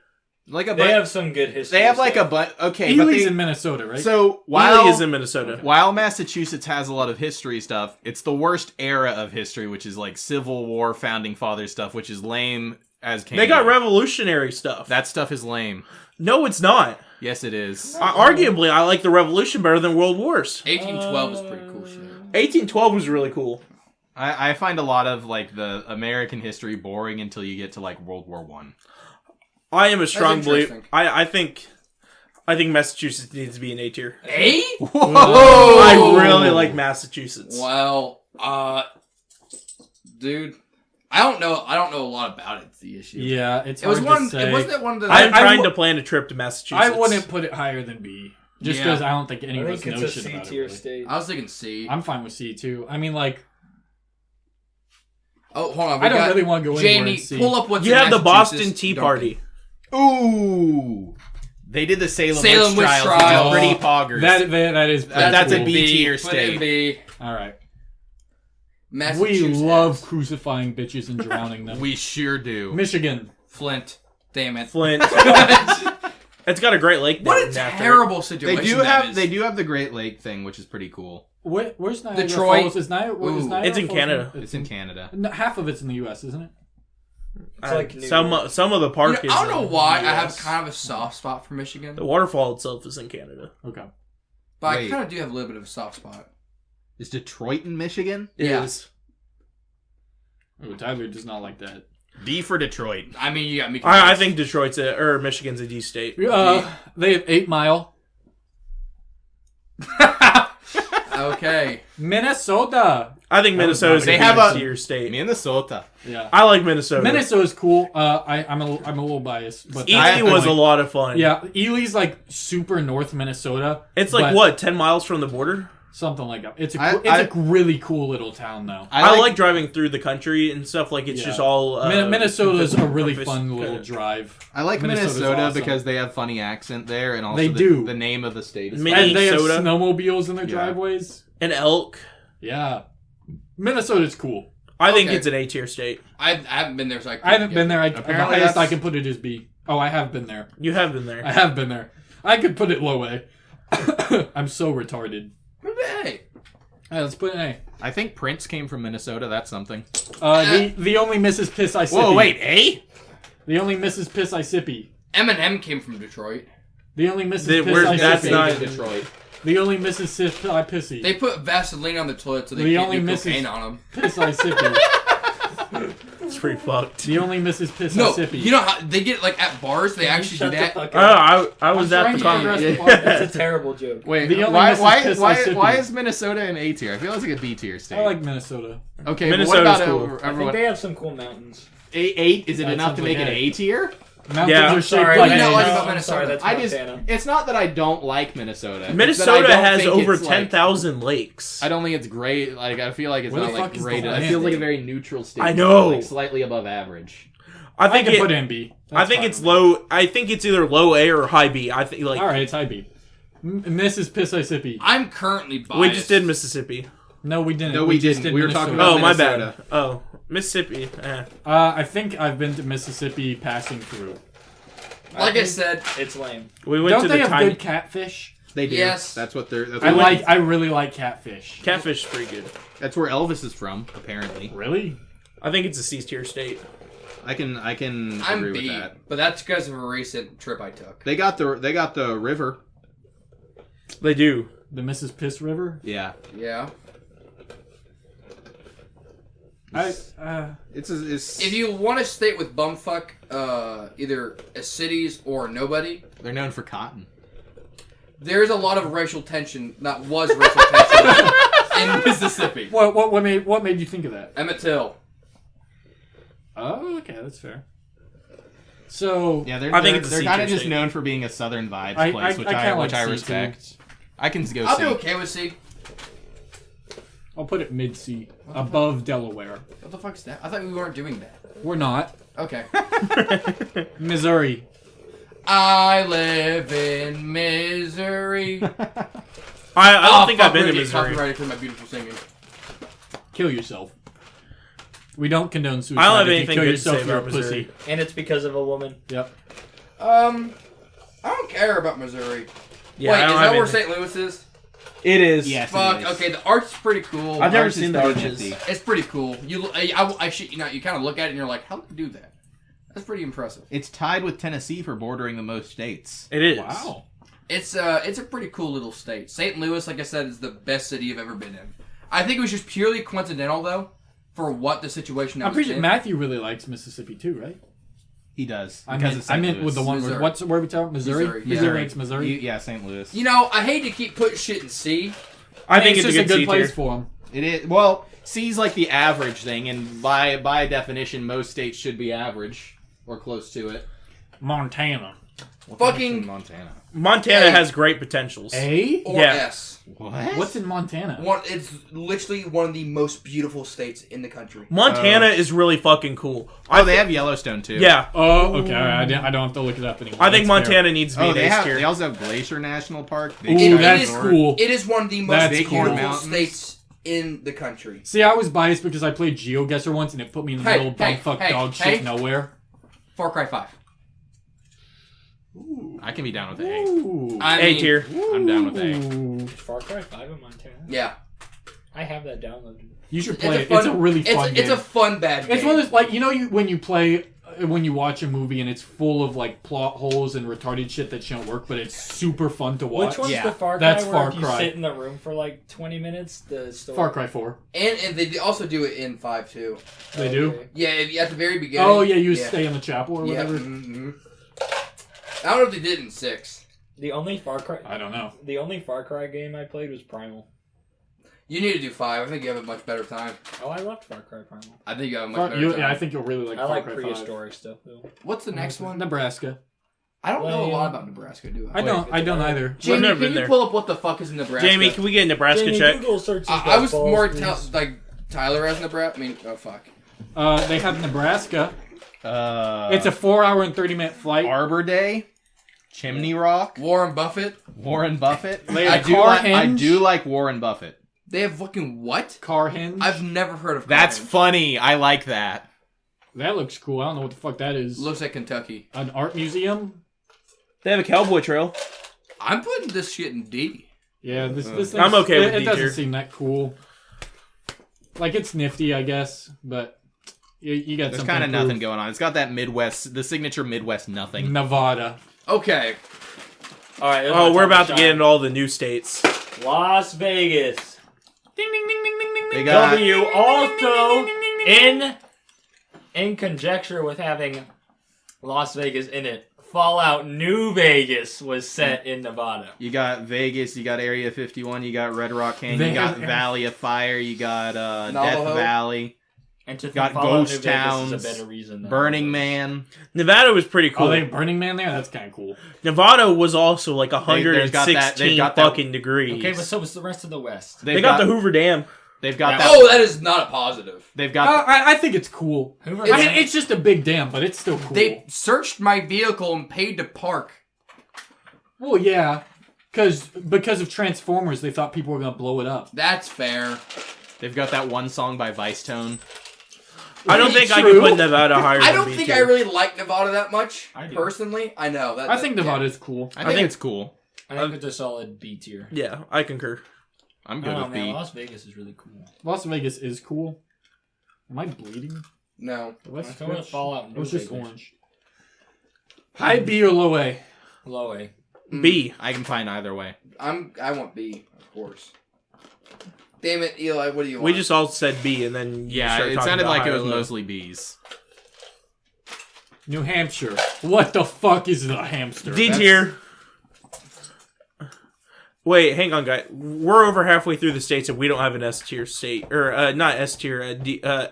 Like a They have some good history. They have like a okay, but Ely's they, in Minnesota, right? so Ely is in Minnesota. While Massachusetts has a lot of history stuff, it's the worst era of history, which is like Civil War, Founding Fathers stuff, which is lame as can They got be. revolutionary stuff. That stuff is lame. No, it's not. Yes, it is. Arguably, I like the Revolution better than World Wars. 1812 is pretty cool shit. 1812 was really cool. I find a lot of like the American history boring until you get to like World War One. I am a strong believer. interesting. I think Massachusetts needs to be an A tier. A? Whoa! I really like Massachusetts. Well, dude, I don't know a lot about it. It's the issue. yeah, it's It was hard one. to say. It wasn't it one of the. I am I trying w- to plan a trip to Massachusetts. I wouldn't put it higher than B, just Yeah. because I don't think any I of us think know it's a shit C about it. tier Really. state. I was thinking C. I'm fine with C too. I mean, like, Oh, hold on. I don't really want to go anywhere Jamie, in C. pull up what's You in have the Boston Massachusetts. Tea Don't Party. Ooh, they did the Salem Salem witch witch trials. trial. Pretty poggers. That is pretty That's a cool. B tier Put it in state. B. All right. We Massachusetts. love crucifying bitches and drowning them. We sure do. Michigan. Flint. Damn it. Flint. It's got a Great Lake. What a named after it. terrible They situation do that have is. they do have the Great Lake thing, which is pretty cool. Where's Niagara Detroit. Falls? Is Niagara Ooh. It's in Falls Canada. It's in Canada. No, half of it's in the U.S., isn't it? It's like New some York. some of the You park know, is. I don't know in why the I have US. kind of a soft spot for Michigan, The waterfall itself is in Canada. Okay. but Wait. I kind of do have a little bit of a soft spot. Is Detroit in Michigan? It Yeah. is. Oh, Tyler does not like that. D for Detroit. I mean, you got me. I convinced. think Michigan's a D state. They have 8 Mile. Okay. Minnesota. I think Minnesota's They a have B a- tier state. Minnesota. Yeah. I like Minnesota. Minnesota's cool. I'm a little biased, but Ely was a lot of fun. Yeah, Ely's like super North Minnesota. It's like but what, 10 miles from the border? Something like that. It's I- a really cool little town though. I like driving through the country and stuff. Like it's Yeah. just all. Minnesota's a really compass- fun little kinda- drive. I like Minnesota's Minnesota awesome. because they have funny accent there, and also They do. the name of the state is. Mini And they have soda. snowmobiles in their Yeah. driveways. An elk. Yeah. Minnesota's cool. I think Okay. it's an A tier state. I haven't been there, so I haven't been there. Apparently the highest I that's- can put it is B. Oh, I have been there. You have been there. I have been there. I could put it low A. I'm so retarded. Hey, Alright, let's put an A. I think Prince came from Minnesota. That's something. The only Mrs. Piss I Sippy. Whoa, wait, A? The only Mrs. Piss I Sippy. Eminem came from Detroit. The only Mrs. They- Piss we're- I that's Sippy. not- Detroit. The only Mrs. Piss I Pissy. They put Vaseline on the toilet so they The can't only do Mrs. cocaine on them. Piss I Sippy. It's pretty fucked. The only Mrs. Piss No, I Sippy. you know how they get like at bars? They actually do Shut the that. fuck Oh, up. I was I'm at trying the to con. address the Yeah. part. That's a terrible joke. Wait, The only why, Mrs. Piss I Sippy. why is Minnesota an A tier? I feel it's like a B tier state. I like Minnesota. Okay, Minnesota's but what about cool. I think everyone? they have some cool mountains. 8? Is it That enough to sounds make like it A. A tier? Mountains Yeah, are I'm shaped sorry. like What do you not like A's. about I'm Minnesota? sorry, that's I just, Montana. it's not that I don't like Minnesota. It's that I Minnesota don't has think over it's, like- 10,000 lakes. I don't think it's great. Like I feel like it's Where not the like fuck is the great. It land? feels like a very neutral state. I know. like slightly above average. I I think can it, put in B. I think it's low. I think it's either low A or high B. I think like Alright, it's high B. Mrs. Piss I Sippy. I'm currently biased. we just did Mississippi. No, we didn't. No, we just didn't. did We were talking Minnesota. about Oh, my Minnesota. bad. Oh, Mississippi. I think I've been to Mississippi passing through. Like I said, It's lame. We went Don't to they the have tiny good catfish? They do. Yes. That's what they're. That's, I really like catfish. catfish. Is pretty good. that's where Elvis is from. Apparently, Really? I think it's a C tier state. I can I'm agree B, with that. but that's because of a recent trip I took. They got the river. They do. The Mrs. Piss River? Yeah. Yeah. It's If you want to state with bumfuck, either cities or nobody, they're known for cotton. there's a lot of racial tension. That was racial tension in Mississippi. What made you think of that? Emmett Till. Oh, okay, that's fair. So Yeah, I think it's a they're kind of C-tier just state. known for being a Southern vibes I place, kinda like which I C respect. I can go I'll C. be okay with C. I'll put it mid C, above Delaware. What the fuck is that? I thought we weren't doing that. We're not. Okay. Missouri. I live in misery. I don't think fuck, I've been we're to gonna get Missouri. copyrighted for my beautiful singing. Kill yourself. We don't condone suicide. I don't have If anything you kill good to yourself, say you're a about Missouri. pussy. And it's because of a woman. Yep. I don't care about Missouri. Yeah, Wait, I is don't that have where anything. St. Louis is? It is. Yes, Fuck. it is. Okay, the art's pretty cool. I've never Arch is seen the pretty arches. nifty. It's pretty cool. I shit you not. You kind of look at it and you're like, how did you do that? That's pretty impressive. It's tied with Tennessee for bordering the most states. It is. Wow. It's a pretty cool little state. St. Louis, like I said, is the best city I've ever been in. I think it was just purely coincidental though, for what the situation. I'm pretty sure Matthew really likes Mississippi too, right? He does. I because meant, of St. I meant Louis. with the one Missouri. where where are we talking? Missouri. Missouri, He yeah. ranks Missouri. Yeah, St. Louis. You know, I hate to keep putting shit in C. I think it's it's just a good, place C-tier. for him. It is. Well, C's like the average thing, and by definition, most states should be average or close to it. Montana. What Fucking- the heck's in Montana. Montana Hey. has great potentials. A? Or Yeah. S. What? What's in Montana? It's literally one of the most beautiful states in the country. Montana is really fucking cool. Oh, they have Yellowstone too. Yeah. Oh, okay. I don't have to look it up anymore. I think That's fair. Montana needs to be Oh, an they ace have. tier. They also have Glacier National Park. Ooh, Big Sky that's Resort. cool. It is one of the most That's beautiful cool. Mountains. states in the country. See, I was biased because I played GeoGuessr once and it put me in the Hey, middle of hey, bumfuck hey, dog hey. shit nowhere. Far Cry 5. I can be down with A. Ooh. I A mean, tier. I'm down with A. Ooh. Far Cry 5 in Montana. Yeah. I have that downloaded. You should It's play a it. fun- It's a really fun game. It's a fun bad game. It's one of those, like, you know, when you play, when you watch a movie and it's full of, like, plot holes and retarded shit that shouldn't work, but it's super fun to watch. Which one's Yeah, the Far Cry that's where Far if you Cry. sit in the room for like 20 minutes? The story. Far Cry 4. And they also do it in 5 too. They do? Okay. Yeah, at the very beginning. Oh, yeah, you stay in the chapel or Yeah. whatever. Mm-hmm. I don't know if they did it in 6. The only Far Cry. I don't know. The only Far Cry game I played was Primal. You need to do 5. I think you have a much better time. Oh, I loved Far Cry Primal. I think you have a much better time. Yeah, I think you'll really like I Far like Cry 5. prehistoric stuff though. What's the next one? Nebraska. I don't know a Lame. lot about Nebraska, do I? I don't either. Jamie, never can been you there. pull up what the fuck is in Nebraska? Jamie, can we get a Nebraska Jamie, check? Google searches I that was falls, more please. like Tyler as Nebraska. I mean, oh fuck. They have Nebraska. It's It's a 4-hour and 30-minute flight. Arbor Day, Chimney Rock, Warren Buffett. Warren Buffett. They have I do like Warren Buffett. They have fucking what? Car hinge. I've never heard of. That's Carnage. funny. I like that. That looks cool. I don't know what the fuck that is. Looks like Kentucky. An art museum? They have a cowboy trail. I'm putting this shit in D. Yeah, this I'm thing's- okay with it D doesn't tier. seem that cool. Like, it's nifty, I guess, but you got There's something kind of to prove. nothing going on. It's got that Midwest, the signature Midwest nothing. Nevada. Okay. All right. Oh, we're about to get into all the new states. Las Vegas. Ding, ding, ding, ding, ding, ding, They ding. got- W also in conjecture with having Las Vegas in it. Fallout New Vegas was set in Nevada. You got Vegas, you got Area 51, you got Red Rock Canyon, They you got have- Valley of Fire, you got Death Navajo? Valley, And to think Got Fallout ghost New towns, Vegas is a better reason. than Burning all those. Man. Nevada was pretty cool. Oh, they have Burning Man there? That's kind of cool. Nevada was also like they've got that- 116 they've got that- fucking degrees. Okay, but so was the rest of the West. they got the Hoover Dam. They've got Yeah. that. Oh, that is not a positive. They've got. I think it's cool. Hoover I mean, Dam- it's just a big dam, but it's still cool. They searched my vehicle and paid to park. Well, yeah. Because of Transformers, they thought people were going to blow it up. That's fair. They've got that one song by Vice Tone. I don't think I True. can put Nevada higher I than don't B think tier. I really like Nevada that much. I do. Personally, I know that. I think Nevada's cool. I think it's cool. I think it's a solid B tier. Yeah, I concur. I'm good Oh with man, B. Las Vegas is really cool. Las Vegas is cool. Am I bleeding? No. What's I'm talking about Fallout It New was just Vegas. orange. High B or low A? Low A. B. I can find either way. I want B, of course. Damn it, Eli. What do you want? We just all said B, and then you Yeah, started it talking sounded about like it high was or low. mostly B's. New Hampshire. What the fuck is the hamster? D That's- tier. Wait, hang on, guys. We're over halfway through the states, and we don't have an S tier state, or not S tier,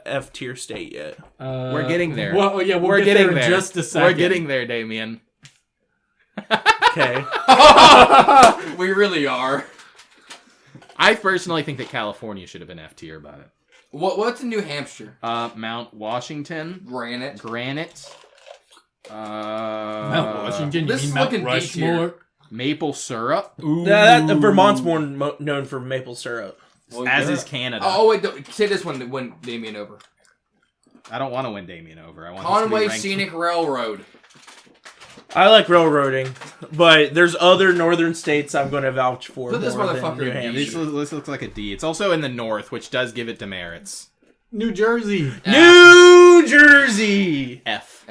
F tier state yet. We're getting there. Well, yeah, We're get getting there in there. just a second. We're getting there, Damien. Okay. We really are. I personally think that California should have been F tier about it. What's in New Hampshire? Mount Washington, Granite. Mount Washington. You this mean is Mount looking D tier. Rushmore? maple syrup, Vermont's more known for maple syrup. Well, as you're- is Canada. Oh wait, say this one to win Damien over. I don't want to win Damien over. I want this to be Conway ranked- Scenic Railroad. I like railroading, but there's other northern states I'm going to vouch for. Put this more than motherfucker New in D. Hampshire. This looks like a D. It's also in the north, which does give it demerits. New Jersey. New Jersey. F.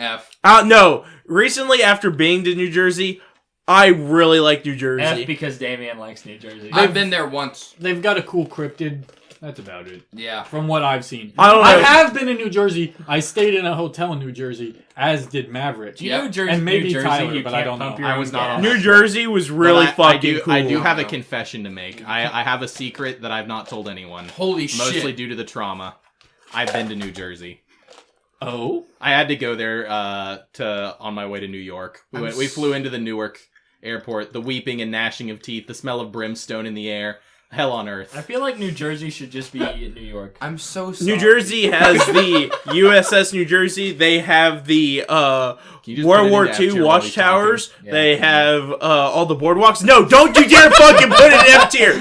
No. Recently, after being to New Jersey, I really like New Jersey. F because Damien likes New Jersey. I've been there once. They've got a cool cryptid. That's about it. Yeah. From what I've seen. I don't know. I have been in New Jersey. I stayed in a hotel in New Jersey, as did Maverick. Do you know Jersey? And maybe New Jersey, Tyler, you but I can't don't pump know. your I was own not gas. on New Jersey was really But fucking cool. I do have a No. confession to make. I have a secret that I've not told anyone. Holy shit. Mostly due to the trauma. I've been to New Jersey. Oh? I had to go there on my way to New York. We flew into the Newark airport. The weeping and gnashing of teeth, the smell of brimstone in the air, hell on earth. I feel like New Jersey should just be in New York. I'm so sorry. New Jersey has the USS New Jersey. They have the Can you just put World it War into F II tier while he's watchtowers. talking? Yeah. They have all the boardwalks. No, don't you dare fucking put it in F tier.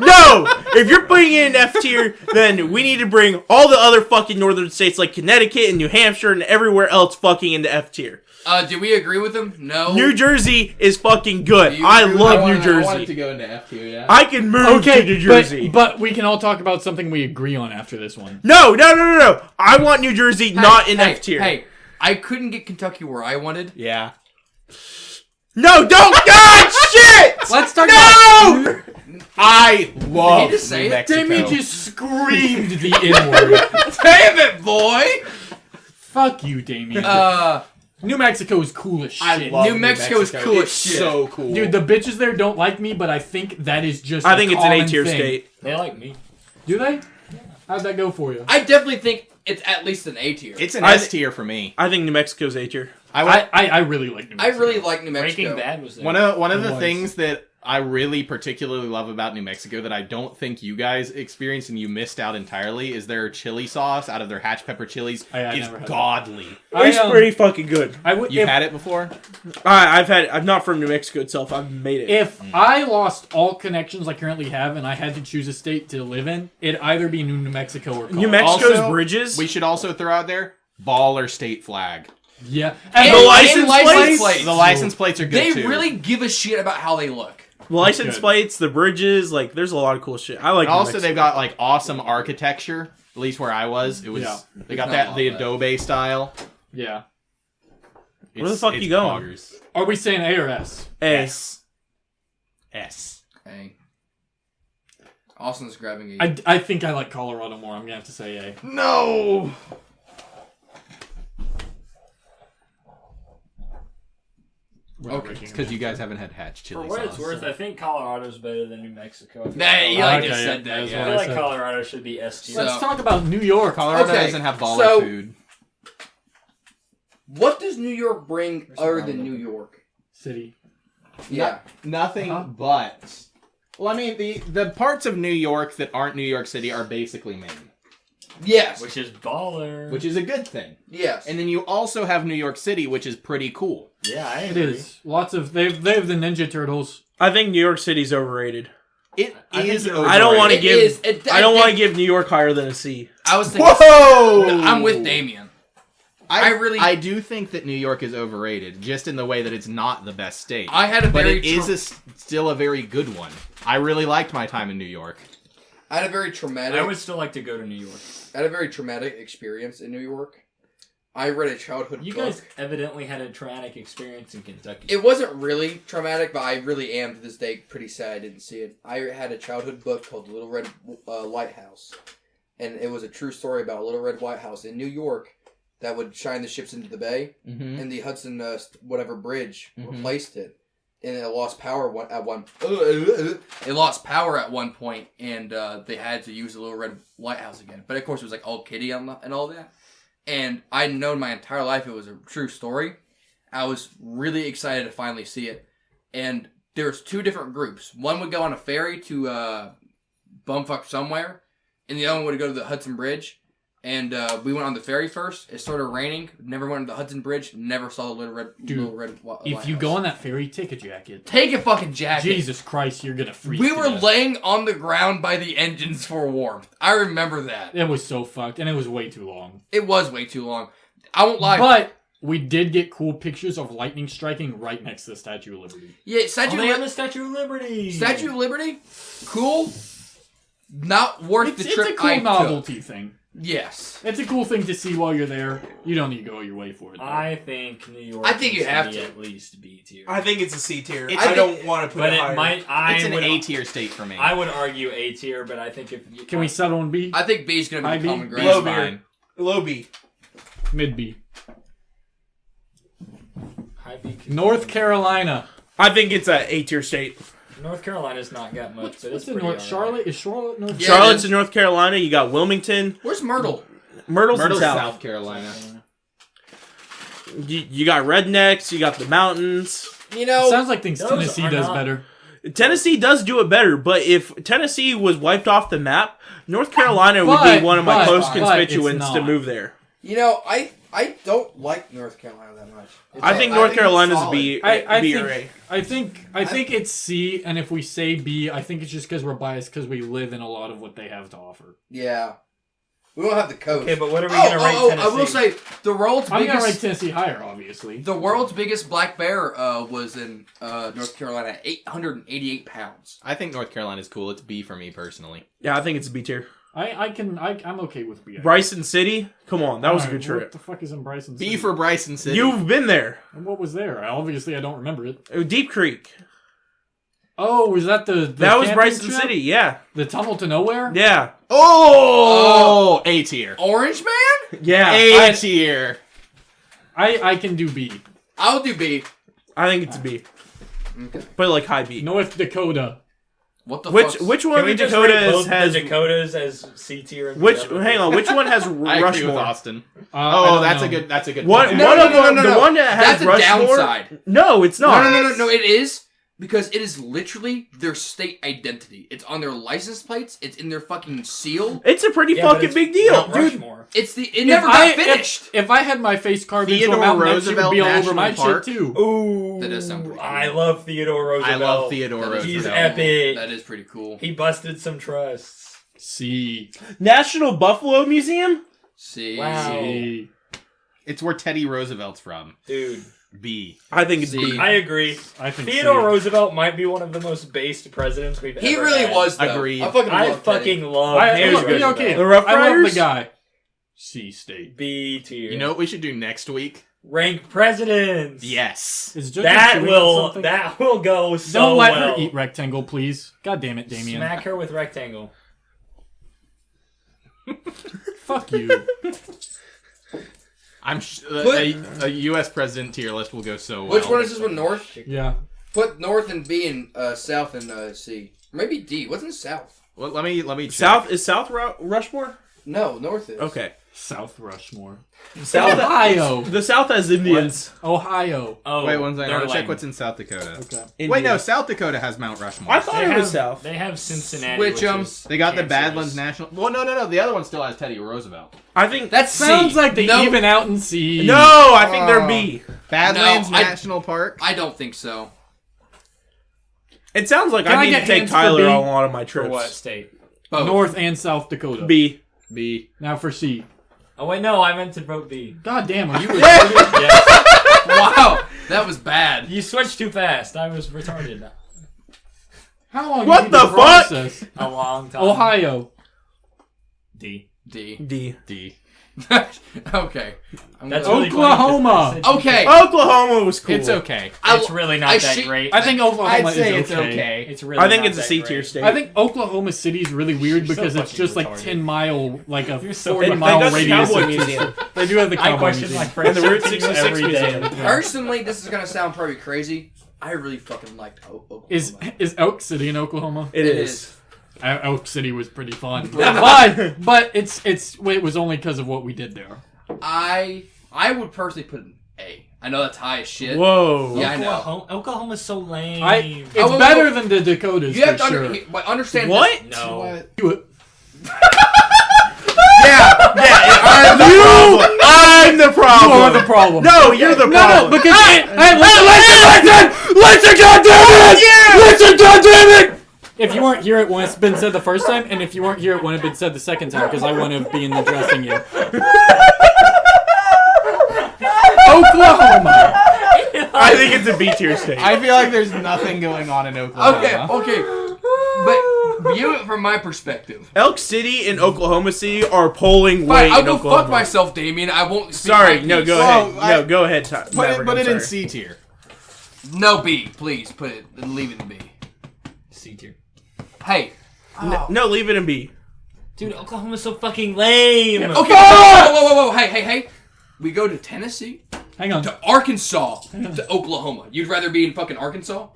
No. If you're putting it in F tier, then we need to bring all the other fucking northern states like Connecticut and New Hampshire and everywhere else fucking into F tier. Do we agree with him? No. New Jersey is fucking good. You I agree with- love I New I want it Jersey. to go into F tier, yeah. I can move to New Jersey. But we can all talk about something we agree on after this one. No. I want New Jersey not in F tier. Hey, I couldn't get Kentucky where I wanted. Yeah. No, don't. God, shit! Let's talk No! I love Did he just say New it? Mexico. Damien just screamed the N-word. Damn it, boy! Fuck you, Damien. New Mexico is cool as shit. I love New Mexico is cool as It's shit. so cool. Dude, the bitches there don't like me, but I think that is just I think it's an common A-tier thing. state. They like me. Do they? How'd that go for you? I definitely think it's at least an A tier. It's an I S thi- tier for me. I think New Mexico's A-tier. I really like New I Mexico. really like New Mexico. Breaking Bad was there. One of the was. things that I really particularly love about New Mexico that I don't think you guys experienced and you missed out entirely is their chili sauce out of their hatch pepper chilies I is never had that. godly. It's pretty fucking good. You've had it before? I'm not from New Mexico itself. I've made it. If I lost all connections I currently have and I had to choose a state to live in, it'd either be New Mexico or New Colorado. Mexico's Also, bridges. We should also throw out there baller state flag. Yeah. And the license license plates? The license plates are good They too. really give a shit about how they look. the license good. plates, the bridges, like there's a lot of cool shit. I like. And New also Mexico. they've got like awesome architecture. At least where I was, it was Yeah. they got There's not that a lot the of that. Adobe style. Yeah. Where the fuck it's you going? poggers. Are we saying A or S? A. S. Hey. Austin's grabbing a. I think I like Colorado more. I'm gonna have to say A. No. Okay, Because you guys haven't had hatch For chili what sauce. it's worth, I think Colorado's better than New Mexico. I feel Nah, you Colorado- like just Okay, said yeah, that. that's Yeah. I what feel like said. Colorado should be S tier. Let's So- talk about New York. Colorado Okay, doesn't have baller so- food. What does New York bring other than New York? City. Yeah. Nothing but. Well, I mean, the parts of New York that aren't New York City are basically Maine, Yes. Which is baller. which is a good thing. Yes. And then you also have New York City, which is pretty cool. yeah, I It agree. is. Lots of they have the Ninja Turtles. I think New York City's overrated. It I think is. you're overrated. I don't want to It give. is. I don't want to give New York higher than a C. I was thinking. Whoa! I'm with Damien. I do think that New York is overrated, just in the way that it's not the best state. I had a but very it is still a very good one. I really liked my time in New York. I had a very traumatic. I would still like to go to New York. I had a very traumatic experience in New York. I read a childhood You book. guys evidently had a traumatic experience in Kentucky. It wasn't really traumatic, but I really am to this day pretty sad I didn't see it. I had a childhood book called Little Red Lighthouse, and it was a true story about a Little Red White House in New York that would shine the ships into the bay, Mm-hmm. and the Hudson whatever bridge replaced it. and it lost power at one. It lost power at one point, and they had to use the little red lighthouse again. But of course, it was like all kiddie and all that. And I'd known my entire life it was a true story. I was really excited to finally see it. And there was 2 different groups. One would go on a ferry to bumfuck somewhere, and the other one would go to the Hudson Bridge. And we went on the ferry first. It started raining. Never went to the Hudson Bridge. Never saw the little red lighthouse. If you go on that ferry, take a jacket. Take a fucking jacket. Jesus Christ, you're gonna freeze. We to were death. laying on the ground by the engines for warmth. I remember that. It was so fucked, and it was way too long. It was way too long. I won't lie. But we did get cool pictures of lightning striking right next to the Statue of Liberty. Yeah, Statue the Statue of Liberty. Statue of Liberty, cool. Not worth the trip. It's a cool I took. novelty thing. Yes. It's a cool thing to see while you're there. You don't need to go your way for it, though. I think New York. I think you needs have be to. at least B tier. I think it's a C tier. It's- I don't want to put but it it higher. might. It's an A tier state for me. I would argue A tier, but I think if you, Can we settle on B? I think B is going to be High the B? common B's ground. Low B. fine. Low B. Mid B. high B, North Carolina. I think it's a A tier state. North Carolina's not got much, but What's it's in pretty North? alright. Charlotte? Is Charlotte North? Yeah, Charlotte's it is. in North Carolina. You got Wilmington. Where's Myrtle? Myrtle's in Myrtle's South. South Carolina. You got rednecks. You got the mountains. You know, Sounds like things Those Tennessee are does not- better. Tennessee does do it better, but if Tennessee was wiped off the map, North Carolina would But- be one of my but- close but constituents it's to not. move there. you know, I don't like North Carolina that much. I think North Carolina's it's a B, I B think, or A. I think it's C, and if we say B, I think it's just because we're biased because we live in a lot of what they have to offer. Yeah. We don't have the coast. Okay, but what are we gonna rate Tennessee? I will say the world's I'm gonna rank biggest. Tennessee higher, obviously. The world's biggest black bear was in North Carolina, 888 pounds. I think North Carolina's cool. It's B for me personally. Yeah, I think it's a B tier. I'm okay with B. Bryson City? Come on, that was a Alright, good trip. What the fuck is in Bryson City? B for Bryson City. You've been there. And what was there? Obviously, I don't remember it. Deep Creek. Oh, was that the That was camping Bryson trip? City, yeah. The tunnel to nowhere? Yeah. Oh, A tier. Orange Man? Yeah. A tier. I can do B. I'll do B. I think it's a B. Okay. But like high B. North Dakota. What the Which fuck? one Can of we the just rate Dakotas both has the Dakotas as C tier? and which the other- hang on, which one has I agree with Rushmore? Austin. I Oh, don't that's know. a good. That's a good. One, point. No, one no, of no, them, no, the no. one that has That's a Rushmore. downside. No, it's not. No, it is. Because it is literally their state identity. It's on their license plates. It's in their fucking seal. It's a pretty Yeah, but fucking it's big deal, Mount dude. Rushmore. It never got finished. If I had my face carved into a Theodore mountain, that shit would Roosevelt be all over National my Park. shit too. Ooh, That does sound pretty cool. I love Theodore Roosevelt. I love Theodore That is He's Roosevelt. epic. That is pretty cool. He busted some trusts. C. National Buffalo Museum? See, Wow. C. It's where Teddy Roosevelt's from. Dude, B. I think it's See. B. I agree. I think Theodore C. Roosevelt might be one of the most based presidents we've he ever really had. was. Though. Agreed. I fucking I love fucking love I, Theodore okay, Roosevelt. okay. The Rough I love the Riders? guy. C State. B tier. You know what we should do next week? rank presidents. Yes. Is Judge That chewing on will something? that will go so Don't let well. her eat rectangle, please. God damn it, Damien. Smack her with rectangle. Fuck you. I'm Put- a U.S. president tier list will go so well. Which one is this one? North. Yeah. Put North and B and South and C. Maybe D. What's in South? Well, let me check. South is South Rushmore? No, North is. Okay. South Rushmore. South Ohio. The South has Indians. Ohio. Oh, Wait one second. they're I want to check lame. what's in South Dakota. Okay. Wait, no. Indians. South Dakota has Mount Rushmore. I thought They it have, was South. They have Cincinnati. Switch which 'em. is They got the cancerous. Badlands National. Well, no. The other one still has Teddy Roosevelt. I think That Sounds like they no, even out in C. No, I think they're B. Badlands No, I- National Park. I don't think so. It sounds like Can I I need get to take hands for Tyler B? on a lot of my For trips. what state? Both. North and South Dakota. B. B. Now for C. Oh wait, no, I meant to vote B. God damn, are you retarded? Yes. Wow, that was bad. You switched too fast. I was retarded. How long What you need the to fuck? process? A long time. Ohio. D. D. D. D. Okay. I'm That's gonna- really funny 'cause Oklahoma. I said D. Okay. Oklahoma was cool. It's okay. It's really not I that should- great. I think Oklahoma I'd say is it's okay. it's really. I think not it's a that C great. tier state. I think Oklahoma City is really weird You're so because it's fucking just like retarded. 10 mile, like a You're so 40 fucking- mile They got the radius. Cowboy of- Museum. They do have the I Cowboy question Museum. my friends And the Route every 66 day. Museum. Personally, this is gonna sound probably crazy, I really fucking liked Oklahoma. Is Elk City in Oklahoma? It is. Elk City was pretty fun. but it was only because of what we did there. I would personally put an A. I know that's high as shit. Whoa. Yeah, I know. Oklahoma's so lame. It's wait, better wait. than the Dakotas You have for to sure. understand. What? no. Yeah, I'm the problem. You are the problem. No, you're the problem. No, because listen, goddammit! Listen, goddammit! If you weren't here when it's been said the first time, and if you weren't here when it's been said the second time, because I wouldn't have been addressing you. Oklahoma. I think it's a B tier state. I feel like there's nothing going on in Oklahoma. Okay. But view it from my perspective. Elk City and Oklahoma City are polling Fine, way I'll in go Oklahoma. fuck myself, Damien. I won't. Speak Sorry, my no, piece. go Well, ahead. No, go ahead. Put it in C tier. No B, please. Put it and leave it in B. C tier. Hey. No, leave it in B. Dude, Oklahoma's so fucking lame. Okay. Whoa. Hey. We go to Tennessee, Hang on. to Arkansas, to Oklahoma. You'd rather be in fucking Arkansas?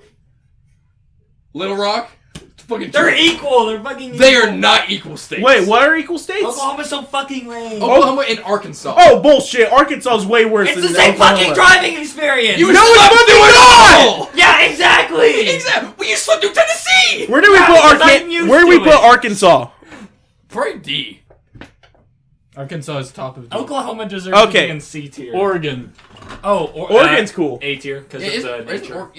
Little Rock? Fucking They're equal. They're fucking. They equal. are not equal states. Wait, what are equal states? Oklahoma's so fucking lame. Oklahoma and Arkansas. Oh, bullshit. Arkansas is way worse It's than the same Oklahoma. fucking driving experience. You No, it's fucking not! Yeah, exactly. Exactly. We used to do Tennessee. Where do we Yeah, put because I'm Arkansas? used Where do we to put it. Arkansas? Probably D. Arkansas is top of D. Oklahoma deserves Okay. to be in C tier. Oregon. Oregon's cool. A tier because Yeah, it's nature.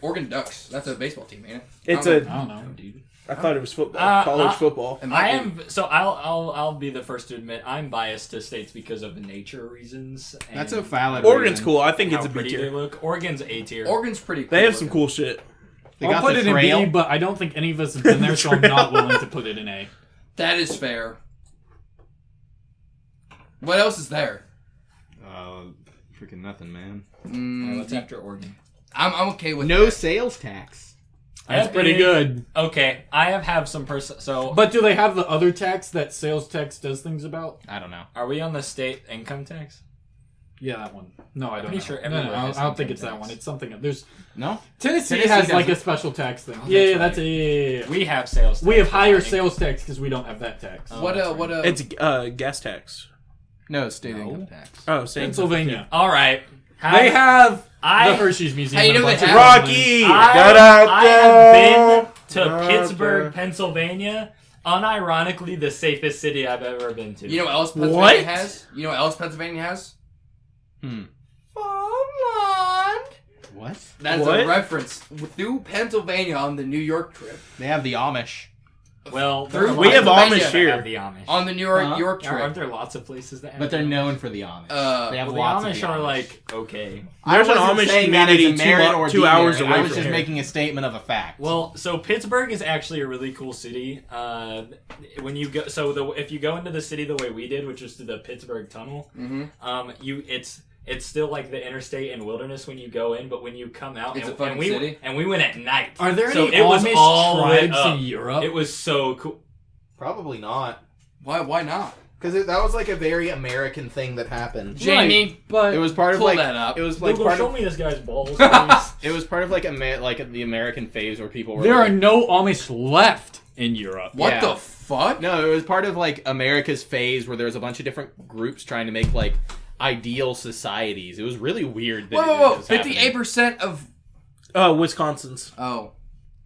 Oregon Ducks. That's a baseball team, ain't it? It's I don't know. Dude. I thought it was football. College football. It I might be. am so I'll be the first to admit I'm biased to states because of nature reasons. And That's a valid Oregon's reason. cool. I think how it's a B pretty they tier. look. Oregon's A tier. Oregon's pretty cool. They have some looking. cool shit. They I'll got put the it in trail. B, but I don't think any of us have been there, so I'm not willing to put it in A. That is fair. What else is there? Freaking nothing, man. What's after Oregon? I'm okay with No that. sales tax. That's pretty good. Okay, I have some so. But do they have the other tax that sales tax does things about? I don't know. Are we on the state income tax? Yeah, that one. No, I don't pretty know. sure No, everywhere I has don't think income it's that tax. one. It's something. There's No? Tennessee Tennessee has like a doesn't. special tax thing. Oh, Yeah, that's that's a. We have sales tax. We have higher but I think- sales tax because we don't have that tax. Oh. What It's gas tax. No, state No. income tax. Oh, same. Pennsylvania. All right. They have I- the Hershey's Museum. Hey, you and a know they bunch of have- other Rocky. things. I have been to Da-da. Pittsburgh, Pennsylvania. Unironically, the safest city I've ever been to. You know what else Pennsylvania What? has? You know what else Pennsylvania has? What? That is What? a reference through Pennsylvania on the New York trip. They have the Amish. well, There- We have Pennsylvania Amish here. The Amish. On the New York Huh? York trip. Aren't there lots of places that have But they're the known for the Amish. they have Well, lots the of Amish the are Amish. like okay. There's an I wasn't Amish saying that as a community merit or 2 hours demerit. away I was from just here. making a statement of a fact. Well, so Pittsburgh is actually a really cool city. When you go, if you go into the city the way we did, which was through the Pittsburgh Tunnel, it's still like the interstate and wilderness when you go in, but when you come out, It's a and fucking we city? and we went at night. Are there So any it was Amish all lit tribes up. in Europe? It was so cool. Probably not. Why not? Because that was like a very American thing that happened. Jamie, but It was part of pull like that up. it was like Google, part show of me this guy's balls, please. it was part of like the American phase where people were there are like, no Amish left in Europe. What Yeah. the fuck? No, it was part of like America's phase where there was a bunch of different groups trying to make like ideal societies. It was really weird. That Whoa. it was happening. 58% of. Wisconsin's. Oh.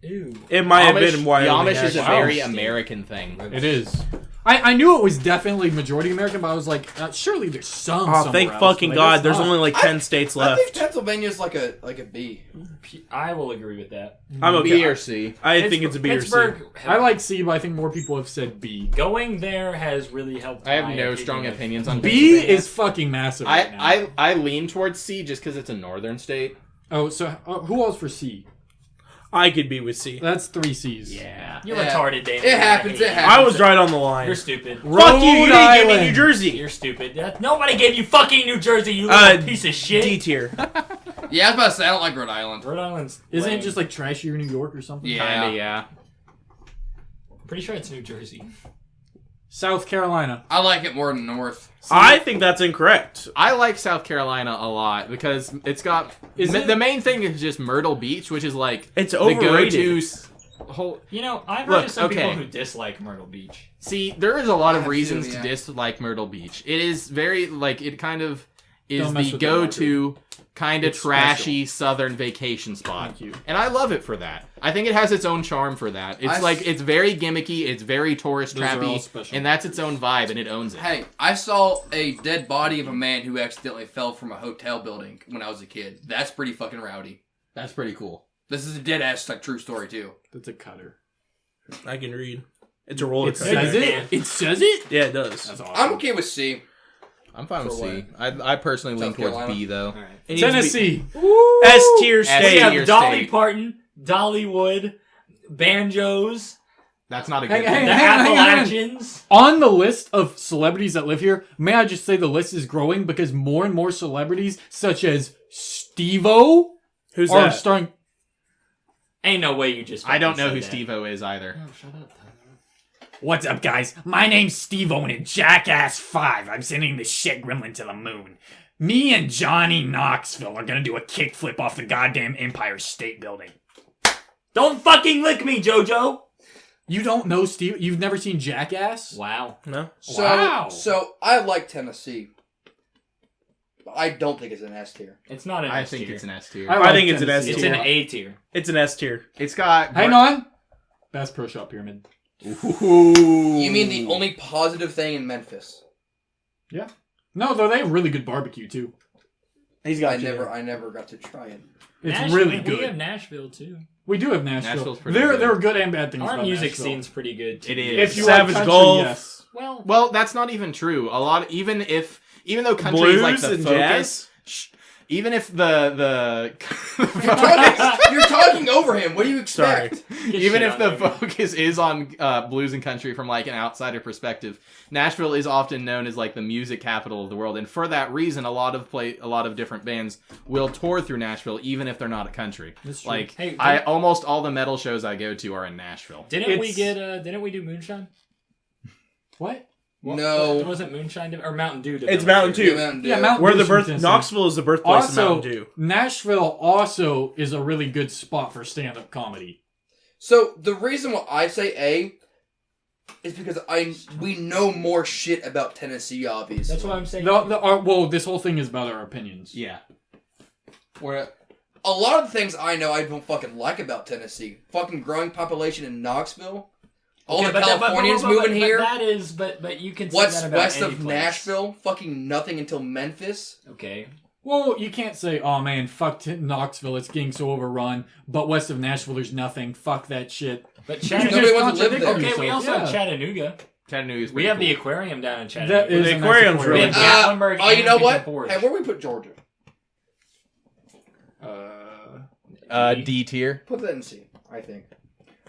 Ew. It might have Amish, been the Wyoming. Amish is a actually. very American thing. It is. I knew it was definitely majority American, but I was like, surely there's some. Oh, somewhere thank else. fucking Like, God! it's There's not. only like 10 states I think left. Pennsylvania's like a B. I will agree with that. I'm okay. B or C. I think it's a B or C. Pittsburgh. I like C, but I think more people have said B. Going there has really helped. I have my no opinion strong of- opinions on B Pennsylvania. is fucking massive right now. I lean towards C just because it's a northern state. Oh, so who else for C? I could be with C. That's 3 C's. Yeah. You're Yeah. retarded, David. It happens, it I happens. was right on the line. You're stupid. Fuck you! You Rhode didn't give me New Island. Jersey. You're stupid. Nobody gave you fucking New Jersey, you little piece of shit. D tier. Yeah, I was about to say, I don't like Rhode Island. Rhode Island's Isn't lame. it just like trashier New York or something? Yeah. Kinda, yeah. Pretty sure it's New Jersey. South Carolina. I like it more than North. I think that's incorrect. I like South Carolina a lot because it's got the main thing is just Myrtle Beach, which is like It's the overrated. go-to whole. You know, I've Look, heard of some okay. people who dislike Myrtle Beach. See, there is a lot of I have reasons to, to yeah. dislike Myrtle Beach. It is very like it kind of is Don't mess the with that go-to kind of It's trashy southern vacation spot. Thank you. And I love it for that. I think it has its own charm for that. It's it's very gimmicky, it's very tourist Those are all trappy, special and that's its own vibe, and it owns it. Hey, I saw a dead body of a man who accidentally fell from a hotel building when I was a kid. That's pretty fucking rowdy. That's pretty cool. This is a dead ass like true story too. That's a cutter. I can read. It's a roller It coaster. says it. It says it. Yeah, it does. That's awesome. I'm okay with C. I'm fine with For C. I personally lean South towards Carolina? B though. All right. It needs to be Tennessee. S tier S We state. tier. have Dolly state. Parton, Dollywood, banjos, That's not a Hey, good hey, thing. the hang on, hang on, hang on. Appalachians. On the list of celebrities that live here, may I just say the list is growing because more and more celebrities, such as Steve-O, Who's are that? starting. Ain't no way you just. I don't know fucking who said that. Steve-O is either. Oh, shut up. What's up, guys? My name's Steve-O, and in Jackass 5, I'm sending the shit gremlin to the moon. Me and Johnny Knoxville are gonna do a kickflip off the goddamn Empire State Building. Don't fucking lick me, JoJo. You don't know Steve? You've never seen Jackass? Wow. No. So, Wow. so I like Tennessee. But I don't think it's an S tier. It's not an I S think tier. it's an S tier. I I like think it's an S Tennessee It's tier. an A tier. It's an S tier. It's got. Hang on. Bass Pro Shop Pyramid. You mean the only positive thing in Memphis? No, though they have really good barbecue too. He's I got never got to try it. It's Nashville- really We good. have Nashville too. We do have Nashville. Nashville's pretty There good. are good and bad things Our about music Nashville. scene's pretty good too. It is. If you Savage like country, Golf. yes. Well, That's not even true. A lot, even though country Blues is like the and focus, jazz. even if the You're talking over him. What do you expect? even shit if on the there. focus is on blues and country from like an outsider perspective, Nashville is often known as like the music capital of the world, and for that reason, a lot of different bands will tour through Nashville, even if they're not a country. That's true. Like Hey, almost all the metal shows I go to are in Nashville. Didn't we It's- do Moonshine? What? No. Wasn't Moonshine or Mountain Dew? It's Mountain Dew. Yeah, Mountain Where the Dew's from birth Tennessee. Knoxville is the birthplace of Also, Mountain Dew. Nashville also is a really good spot for stand-up comedy. So the reason why I say A is because we know more shit about Tennessee, obviously. That's what I'm saying. Well, this whole thing is about our opinions. Yeah. Where a lot of the things I know I don't fucking like about Tennessee. Fucking growing population in Knoxville. All Okay, the Californians but moving here. That is, but you can. Say What's that about west any of place. Nashville? Fucking nothing until Memphis. Okay. Well, you can't say, "Oh man, fuck Knoxville, it's getting so overrun." But west of Nashville, there's nothing. Fuck that shit. But You Nobody just wants to live contradict there. Okay, yourself. we also have Yeah. Chattanooga. Chattanooga's We pretty have the cool. aquarium down in Chattanooga. That is The a nice aquarium's aquarium. really We have Gatlinburg Oh, you and know what? Pigeon Forge. Hey, where we put Georgia? D tier. Put that in C, I think.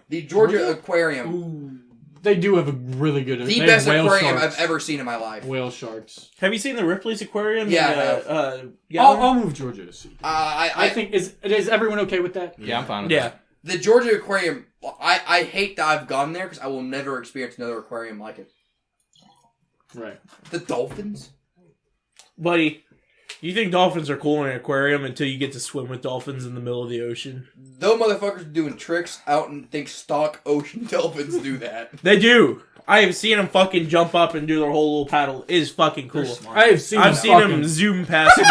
The Georgia Aquarium. Ooh. They do have a really good. The they have best whale aquarium sharks. I've ever seen in my life. Whale sharks. Have you seen the Ripley's Aquarium? Yeah, in, I have. I'll move Georgia to C. I think is everyone okay with that? Yeah, I'm fine with Yeah. that. the Georgia Aquarium, I hate that I've gone there because I will never experience another aquarium like it. Right. The dolphins? Buddy, you think dolphins are cool in an aquarium until you get to swim with dolphins in the middle of the ocean. Those motherfuckers are doing tricks out and think stock ocean dolphins do that. They do. I have seen them fucking jump up and do their whole little paddle. It is fucking cool. I have seen. I've seen them zoom past me.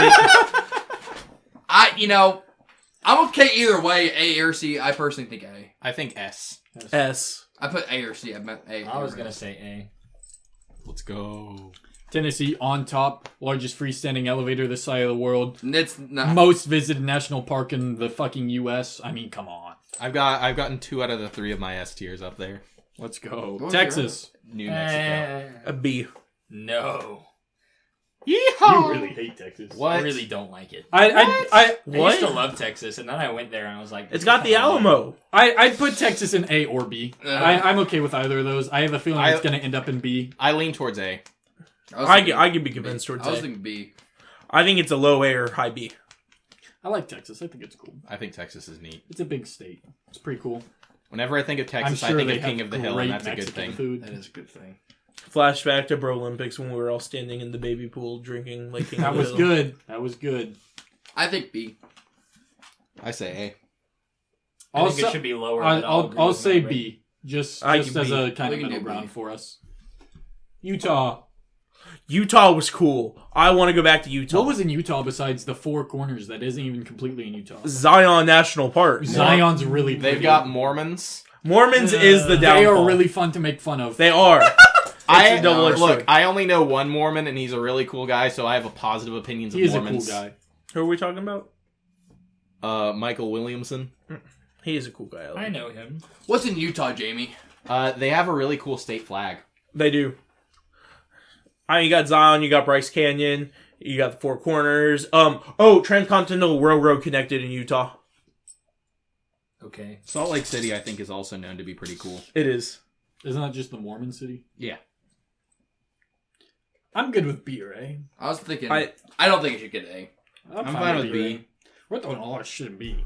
I'm okay either way, A or C. I personally think A. I think S. S. I put A or C. I meant A. I was gonna say A. Let's go. Tennessee on top, largest freestanding elevator this side of the world, It's not. most visited national park in the fucking U.S. I mean, come on. I've gotten 2 out of the 3 of my S tiers up there. Let's go. What's Texas. New Mexico. A B. No. You really hate Texas. What? I really don't like it. I What? I used to love Texas, and then I went there and I was like, It's got the Alamo. I'd put Texas in A or B. Uh. I'm okay with either of those. I have a feeling it's going to end up in B. I lean towards A. I can be convinced towards I was A. thinking B. I think it's a low A or high B. I like Texas. I think it's cool. I think Texas is neat. It's a big state. It's pretty cool. Whenever I think of Texas, I'm sure I think they of King have of the Hill, great and that's a good Mexican thing. Food. That is a good thing. Flashback to Bro Olympics when we were all standing in the baby pool drinking like King That was good. That was good. I think B. I say I think it should be lower. but I'll agree say with that, B. Just I as can B. a kind We of can middle do ground B. for us. Utah. Utah was cool. I want to go back to Utah. What was in Utah besides the Four Corners that isn't even completely in Utah? Zion National Park? Zion's really They've pretty. got Mormons. Mormons is the They downfall. are really fun to make fun of. They are. a double-edged sword. Look, I only know one Mormon, and he's a really cool guy, so I have a positive opinions He of is a cool Mormons. guy. Who are we talking about? Michael Williamson. He is a cool guy. I know him. What's in Utah, Jamie? They have a really cool state flag. They do. You got Zion, you got Bryce Canyon, you got the Four Corners. Transcontinental Railroad connected in Utah. Okay. Salt Lake City, I think, is also known to be pretty cool. It is. Isn't that just the Mormon city? Yeah. I'm good with B or A. I was thinking. I- I don't think it should get A. I'm fine with B. or A. We're throwing all our shit in B.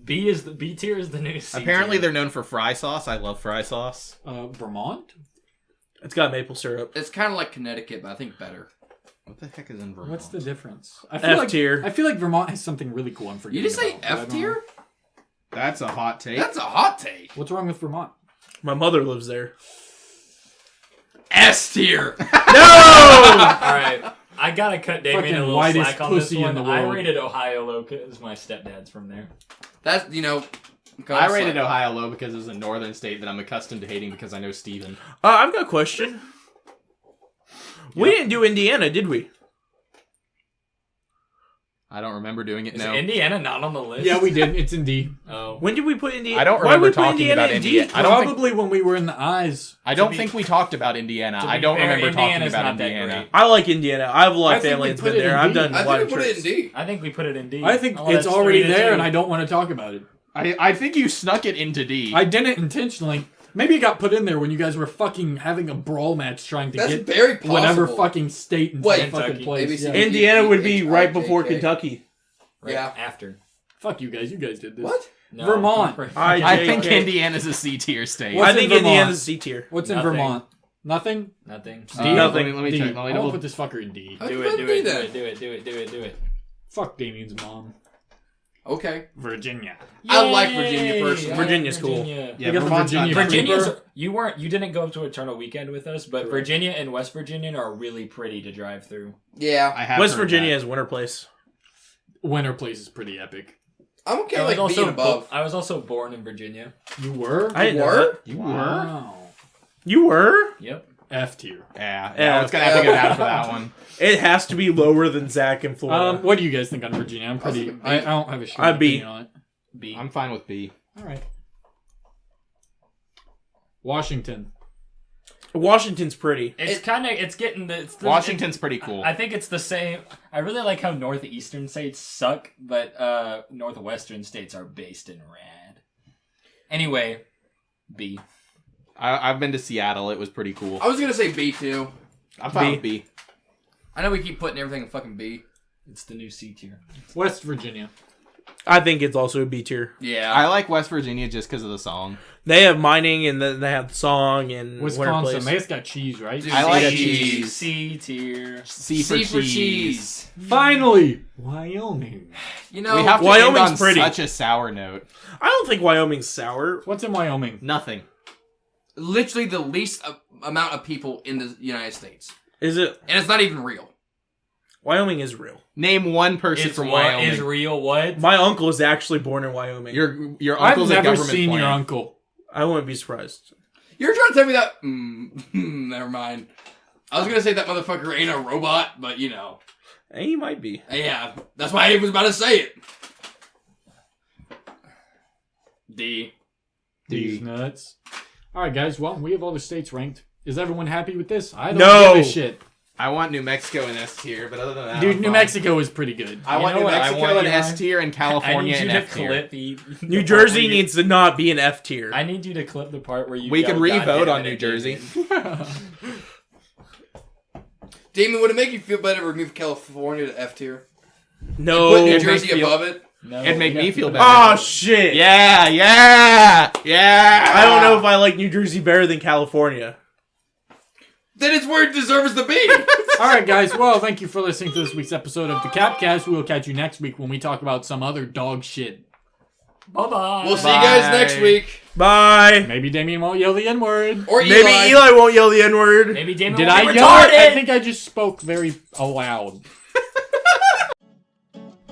B tier is the new C Apparently, tier. they're known for fry sauce. I love fry sauce. Vermont? It's got maple syrup. It's kind of like Connecticut, but I think better. What the heck is in Vermont? What's the difference? F tier. I feel like Vermont has something really cool I'm You forgetting just say about, but I F don't tier? know. That's a hot take. That's a hot take. What's wrong with Vermont? My mother lives there. S tier. No! Alright. I gotta cut Damien Fucking a little whitest slack on this pussy in one. the I world. rated Ohio low because my stepdad's from there. That's I rated Ohio low because it's a northern state that I'm accustomed to hating because I know Steven. I've got a question. We didn't do Indiana, did we? I don't remember doing it. Is No. Indiana not on the list? Yeah, we did. It's in D. Oh. When did we put Indiana? I don't Why remember did we put talking about in D? Indiana. I don't think- Probably when we were in the eyes. I don't think we talked about Indiana. to I be don't fair, remember talking Indiana's about not that Indiana. great. I like Indiana. I have a lot I of think family we that's put been it in there. I've D. done a I lot think of we put it trips. in D. I think we put it in D. I think Oh, it's that's already 3-2. there, and I don't want to talk about it. I think you snuck it into D. I didn't intentionally. Maybe it got put in there when you guys were fucking having a brawl match trying to That's get very possible. whatever fucking state in Wait, some fucking Kentucky. place. ABC. Yeah. Indiana would be right H-I-J-K. before Kentucky. Right Yeah. after. Fuck you guys. You guys did this. What? No. Vermont. I think JK. Indiana's a C tier state. What's I in think Vermont? Indiana's C tier. What's in Nothing. Vermont? Nothing? Nothing. D? Nothing. Let me D. check. Let me I want double- to put this fucker in D. How'd Do you it, put do in D it, do then? it, do it, do it, do it, do it. Fuck Damien's mom. Okay. Virginia. I like Virginia personally. Virginia's cool. Yeah, They got the Vermont's not Virginia great. Trooper. You didn't go up to Eternal Weekend with us, but Virginia and West Virginia are really pretty to drive through. Yeah. I have West heard Virginia that. is Winter Place. Winter Place is pretty epic. I'm okay with being above. I was also born in Virginia. You were? I didn't know were? that. You were? Wow. You were? Yep. F tier. Yeah, Yeah, it's gonna have to go down for that one. It has to be lower than Zach in Florida. What do you guys think on Virginia? I'm pretty. thinking B. I don't have a strong I'd B. opinion on it. B. I'm fine with B. All right. Washington. Washington's pretty. It's kind of getting the Washington's pretty cool. I think it's the same. I really like how northeastern states suck, but northwestern states are based in rad. Anyway, B. I've been to Seattle. It was pretty cool. I was gonna say B too. I'm fine B. with B. I know we keep putting everything in fucking B. It's the new C tier. West Virginia. I think it's also a B tier. Yeah. I like West Virginia just because of the song. They have mining and then they have song and Winter Wisconsin. Place. They just got cheese, right? Dude, I like C. cheese. C tier. C C for cheese. Finally, Wyoming. You know, We have to Wyoming's end on pretty. such a sour note. I don't think Wyoming's sour. What's in Wyoming? Nothing. literally the least amount of people in the United States. Is it? And it's not even real. Wyoming is real. Name one person It's from what Wyoming. is real. What? My uncle is actually born in Wyoming. Your I've uncle's a never government seen plant. your uncle. I wouldn't be surprised. You're trying to tell me that? Never mind. I was gonna say that motherfucker ain't a robot, but you know. He might be. Yeah, that's why I was about to say it. D. These nuts. All right, guys. Well, we have all the states ranked. Is everyone happy with this? I don't No. give a shit. I want New Mexico in S tier, but other than that, Dude, I'm New fine. Mexico is pretty good. I want know New what I Mexico want in you S to- tier and I California need in you to F tier. clip the New part Jersey where you- needs to not be an F tier. I need you to clip the part where you. We can yell, re-vote "God on damn it," New Jersey. Damon, would it make you feel better to remove California to F tier? No. Put New it'd Jersey make feel- above it? No, It'd make we me have to feel put- better. Oh, shit. Yeah. I don't know if I like New Jersey better than California. Then it's where it deserves to be. All right, guys. Well, thank you for listening to this week's episode of the C.A.P.Cast. We will catch you next week when we talk about some other dog shit. Bye-bye. We'll see you guys next week. Bye. Maybe Damien won't yell the N-word. Or Eli. Maybe Eli won't yell the N-word. Maybe Damon Did will I be yell it? retarded. I think I just spoke very aloud.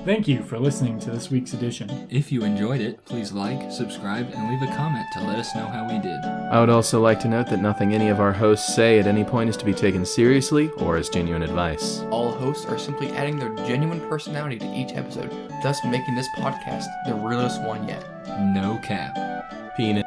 Thank you for listening to this week's edition. If you enjoyed it, please like, subscribe, and leave a comment to let us know how we did. I would also like to note that nothing any of our hosts say at any point is to be taken seriously or as genuine advice. All hosts are simply adding their genuine personality to each episode, thus making this podcast the realest one yet. No cap. Penis.